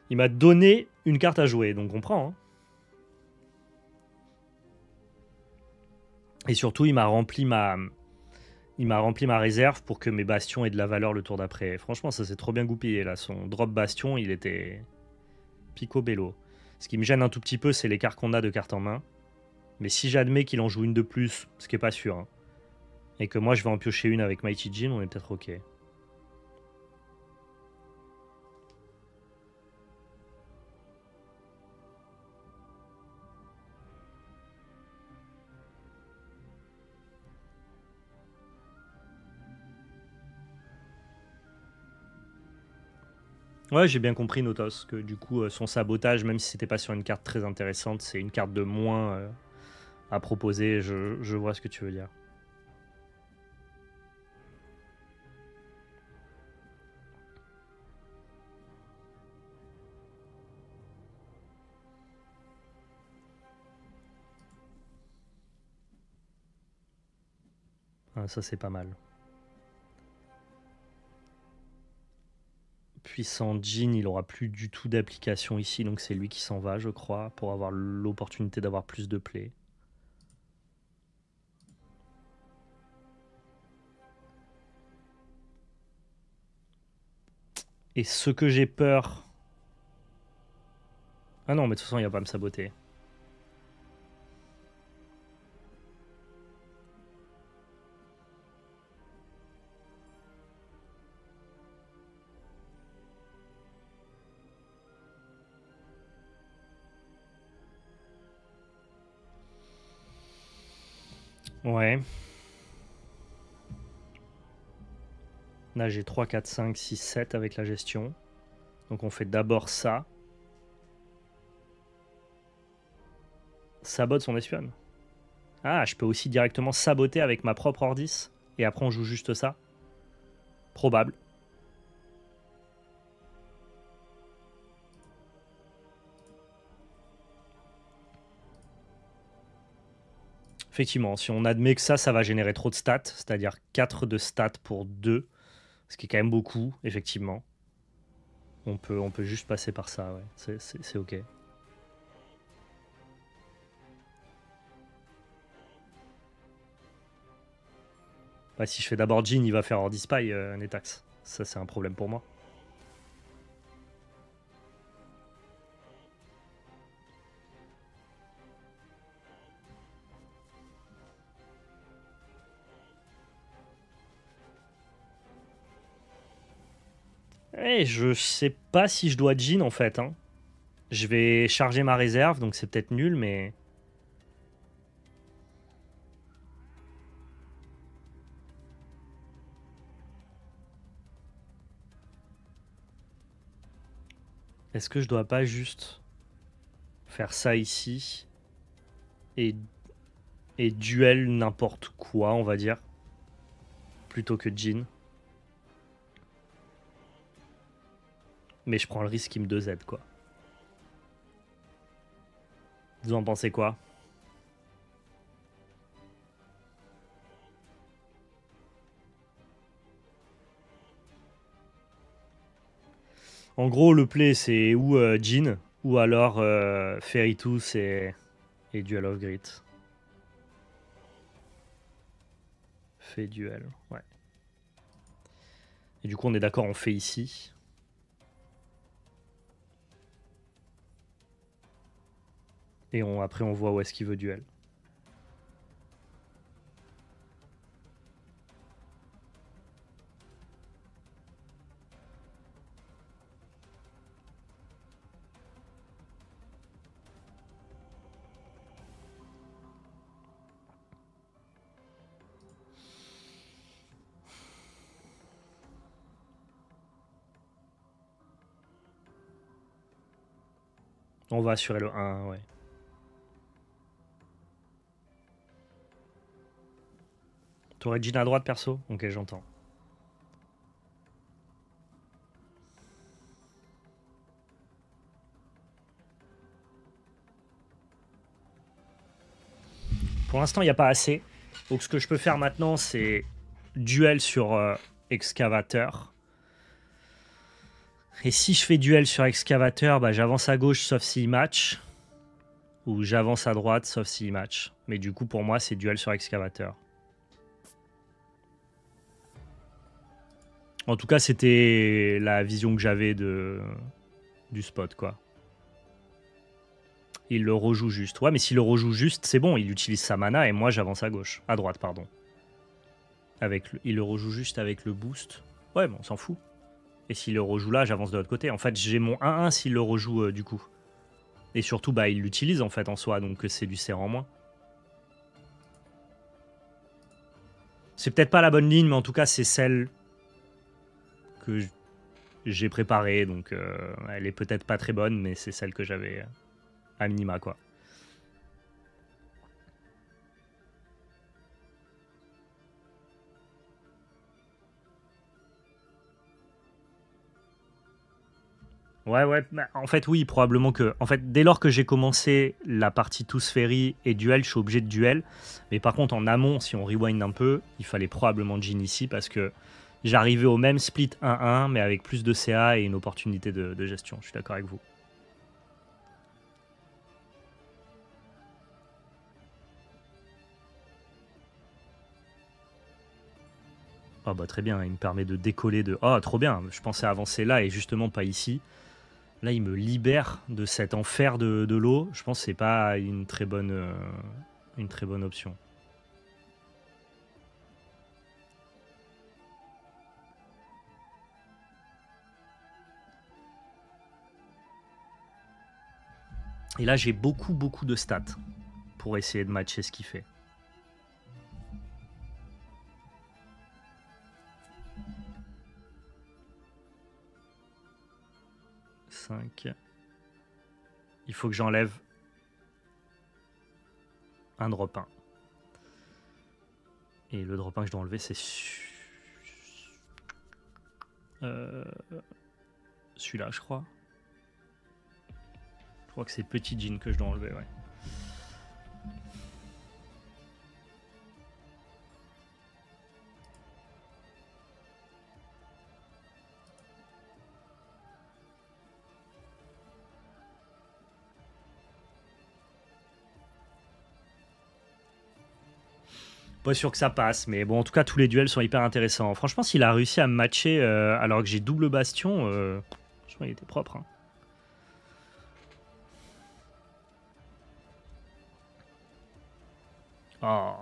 Il m'a donné une carte à jouer, donc on prend. Hein. Et surtout, il m'a rempli ma réserve pour que mes bastions aient de la valeur le tour d'après. Franchement, ça s'est trop bien goupillé là. Son drop bastion, il était picobello. Ce qui me gêne un tout petit peu, c'est l'écart qu'on a de cartes en main. Mais si j'admets qu'il en joue une de plus, ce qui est pas sûr, hein, et que moi je vais en piocher une avec Mighty Jin, on est peut-être ok. Ouais, j'ai bien compris Notos, que du coup son sabotage, même si c'était pas sur une carte très intéressante, c'est une carte de moins à proposer, je vois ce que tu veux dire. Ah, ça c'est pas mal. Puissant Jin, il aura plus du tout d'application ici, donc c'est lui qui s'en va, je crois, pour avoir l'opportunité d'avoir plus de play. Et ce que j'ai peur... Ah non, mais de toute façon, il va pas me saboter. Ouais. Là, j'ai 3, 4, 5, 6, 7 avec la gestion. Donc on fait d'abord ça. Sabote son espionne. Ah, je peux aussi directement saboter avec ma propre Ordis. Et après, on joue juste ça. Probable. Effectivement, si on admet que ça va générer trop de stats, c'est-à-dire 4 de stats pour 2, ce qui est quand même beaucoup, effectivement. On peut juste passer par ça, ouais. C'est ok. Bah, si je fais d'abord Jin, il va faire Ordi Spy, Netax. Ça, c'est un problème pour moi. Eh, je sais pas si je dois Jin, en fait. Hein. Je vais charger ma réserve, donc c'est peut-être nul, mais... Est-ce que je dois pas juste faire ça ici et duel n'importe quoi, on va dire, plutôt que Jin. Mais je prends le risque qu'il me 2Z, quoi. Vous en pensez quoi? En gros, le play, c'est ou Jin, ou alors Fairy-Tooth et Duel of Grit. Fait duel, ouais. Et du coup, on est d'accord, on fait ici. Et après, on voit où est-ce qu'il veut duel. On va assurer le 1, ouais. T'aurais Jean à droite, perso? Ok, j'entends. Pour l'instant, il n'y a pas assez. Donc ce que je peux faire maintenant, c'est duel sur excavateur. Et si je fais duel sur excavateur, bah, j'avance à gauche sauf s'il match. Ou j'avance à droite sauf s'il match. Mais du coup, pour moi, c'est duel sur excavateur. En tout cas, c'était la vision que j'avais du spot, quoi. Il le rejoue juste. Ouais, mais s'il le rejoue juste, c'est bon. Il utilise sa mana et moi, j'avance à gauche. À droite, pardon. Il le rejoue juste avec le boost. Ouais, bon, on s'en fout. Et s'il le rejoue là, j'avance de l'autre côté. En fait, j'ai mon 1-1 s'il le rejoue du coup. Et surtout, bah, il l'utilise en fait en soi, donc c'est du serrant en moins. C'est peut-être pas la bonne ligne, mais en tout cas, c'est celle que j'ai préparée. Donc, elle est peut-être pas très bonne, mais c'est celle que j'avais à minima, quoi. Ouais, ouais. Bah, en fait, oui, probablement que. En fait, dès lors que j'ai commencé la partie tous Ferry et duel, je suis obligé de duel. Mais par contre, en amont, si on rewind un peu, il fallait probablement Jhin ici parce que j'arrivais au même split 1-1, mais avec plus de CA et une opportunité de gestion. Je suis d'accord avec vous. Ah bah très bien, il me permet de décoller de... Oh, trop bien, je pensais avancer là et justement pas ici. Là, il me libère de cet enfer de l'eau. Je pense que c'est pas une très bonne option. Et là, j'ai beaucoup, beaucoup de stats pour essayer de matcher ce qu'il fait. 5. Il faut que j'enlève un drop 1. Et le drop 1 que je dois enlever, c'est celui-là, je crois. Je crois que c'est Petit Jean que je dois enlever, ouais. Pas sûr que ça passe, mais bon, en tout cas, tous les duels sont hyper intéressants. Franchement, s'il a réussi à me matcher alors que j'ai double bastion, je crois qu'il était propre. Hein. Oh.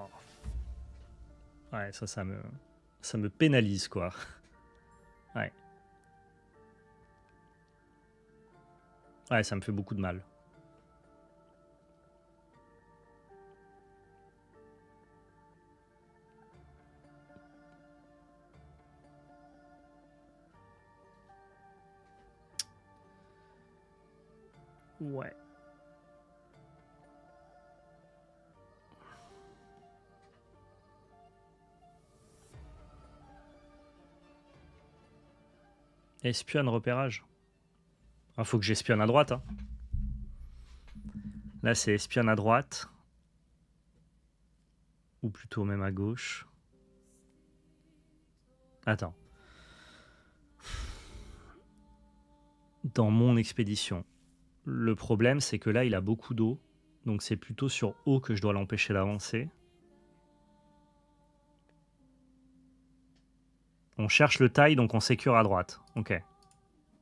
Ouais, ça me pénalise, quoi. Ouais. Ouais, ça me fait beaucoup de mal. Ouais. Espionne repérage. Il faut que j'espionne à droite. Hein. Là, c'est espionne à droite. Ou plutôt même à gauche. Attends. Dans mon expédition. Le problème, c'est que là, il a beaucoup d'eau. Donc c'est plutôt sur eau que je dois l'empêcher d'avancer. On cherche le taille, donc on sécure à droite. Ok.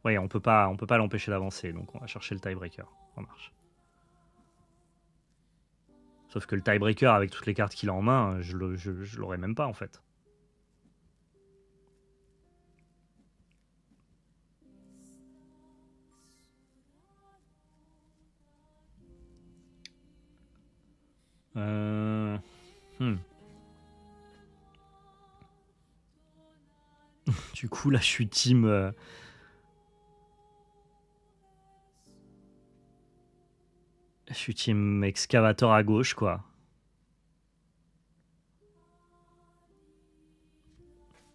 Oui, on peut pas l'empêcher d'avancer, donc on va chercher le tiebreaker. Ça marche. Sauf que le tiebreaker, avec toutes les cartes qu'il a en main, je l'aurais même pas en fait. Hmm. Du coup, là, je suis team. Je suis team excavator à gauche, quoi.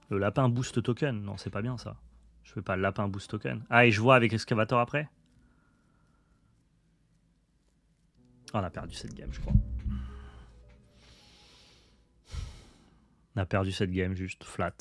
Le lapin boost token. Non, c'est pas bien, ça. Je fais pas le lapin boost token. Ah, et je vois avec excavator après. Oh, on a perdu cette game, je crois. On a perdu cette game, juste flat.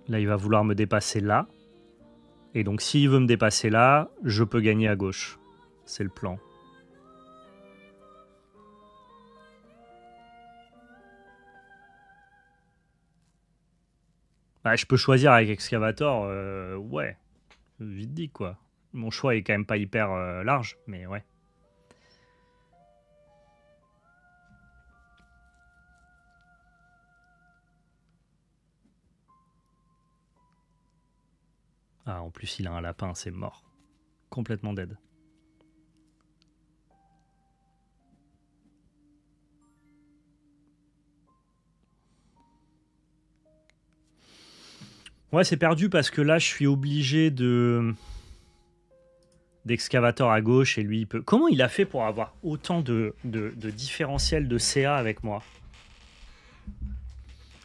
Là, il va vouloir me dépasser là. Et donc, s'il veut me dépasser là, je peux gagner à gauche. C'est le plan. Bah, je peux choisir avec excavator. Ouais. Vite dit, quoi. Mon choix est quand même pas hyper large, mais ouais. Ah, en plus, il a un lapin, c'est mort. Complètement dead. Ouais, c'est perdu parce que là, je suis obligé d'excavator à gauche et lui, il peut... Comment il a fait pour avoir autant de différentiel de CA avec moi?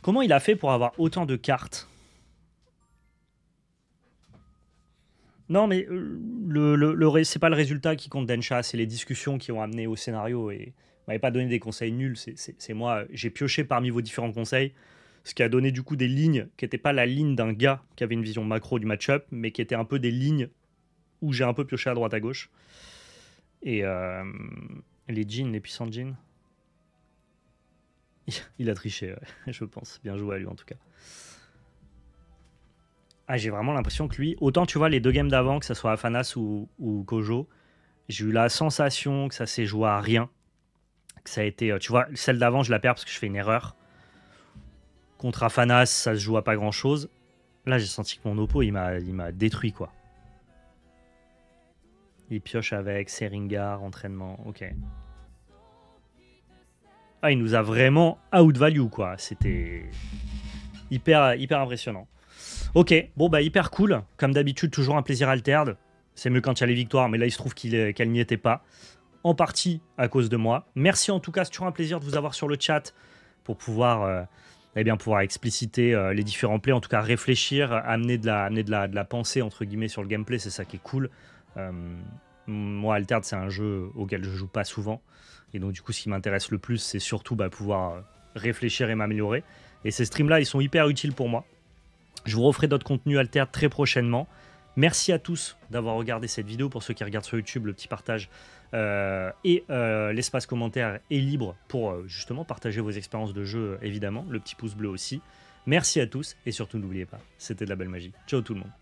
Comment il a fait pour avoir autant de cartes? Non, mais c'est pas le résultat qui compte, Densha, c'est les discussions qui ont amené au scénario. Et vous m'avez pas donné des conseils nuls, c'est moi. J'ai pioché parmi vos différents conseils, ce qui a donné du coup des lignes qui n'étaient pas la ligne d'un gars qui avait une vision macro du match-up, mais qui étaient un peu des lignes où j'ai un peu pioché à droite à gauche. Et les jeans, les puissants jeans. Il a triché, ouais, je pense. Bien joué à lui en tout cas. Ah, j'ai vraiment l'impression que lui, autant tu vois les deux games d'avant, que ce soit Afanas ou Kojo, j'ai eu la sensation que ça s'est joué à rien. Que ça a été, tu vois, celle d'avant, je la perds parce que je fais une erreur. Contre Afanas, ça se joue à pas grand chose. Là, j'ai senti que mon oppo, il m'a détruit, quoi. Il pioche avec Seringar, entraînement, ok. Ah, il nous a vraiment out value, quoi. C'était hyper impressionnant. Ok, bon bah hyper cool. Comme d'habitude, toujours un plaisir alterne. C'est mieux quand il y a les victoires, mais là il se trouve qu'elle n'y était pas. En partie à cause de moi. Merci en tout cas, c'est toujours un plaisir de vous avoir sur le chat pour pouvoir, pouvoir expliciter les différents plays, en tout cas réfléchir, amener de la pensée entre guillemets sur le gameplay, c'est ça qui est cool. Moi, Altered, c'est un jeu auquel je joue pas souvent. Et donc du coup, ce qui m'intéresse le plus, c'est surtout pouvoir réfléchir et m'améliorer. Et ces streams-là, ils sont hyper utiles pour moi. Je vous referai d'autres contenus Altered très prochainement. Merci à tous d'avoir regardé cette vidéo. Pour ceux qui regardent sur YouTube, le petit partage l'espace commentaire est libre pour justement partager vos expériences de jeu, évidemment. Le petit pouce bleu aussi. Merci à tous et surtout n'oubliez pas, c'était de la belle magie. Ciao tout le monde.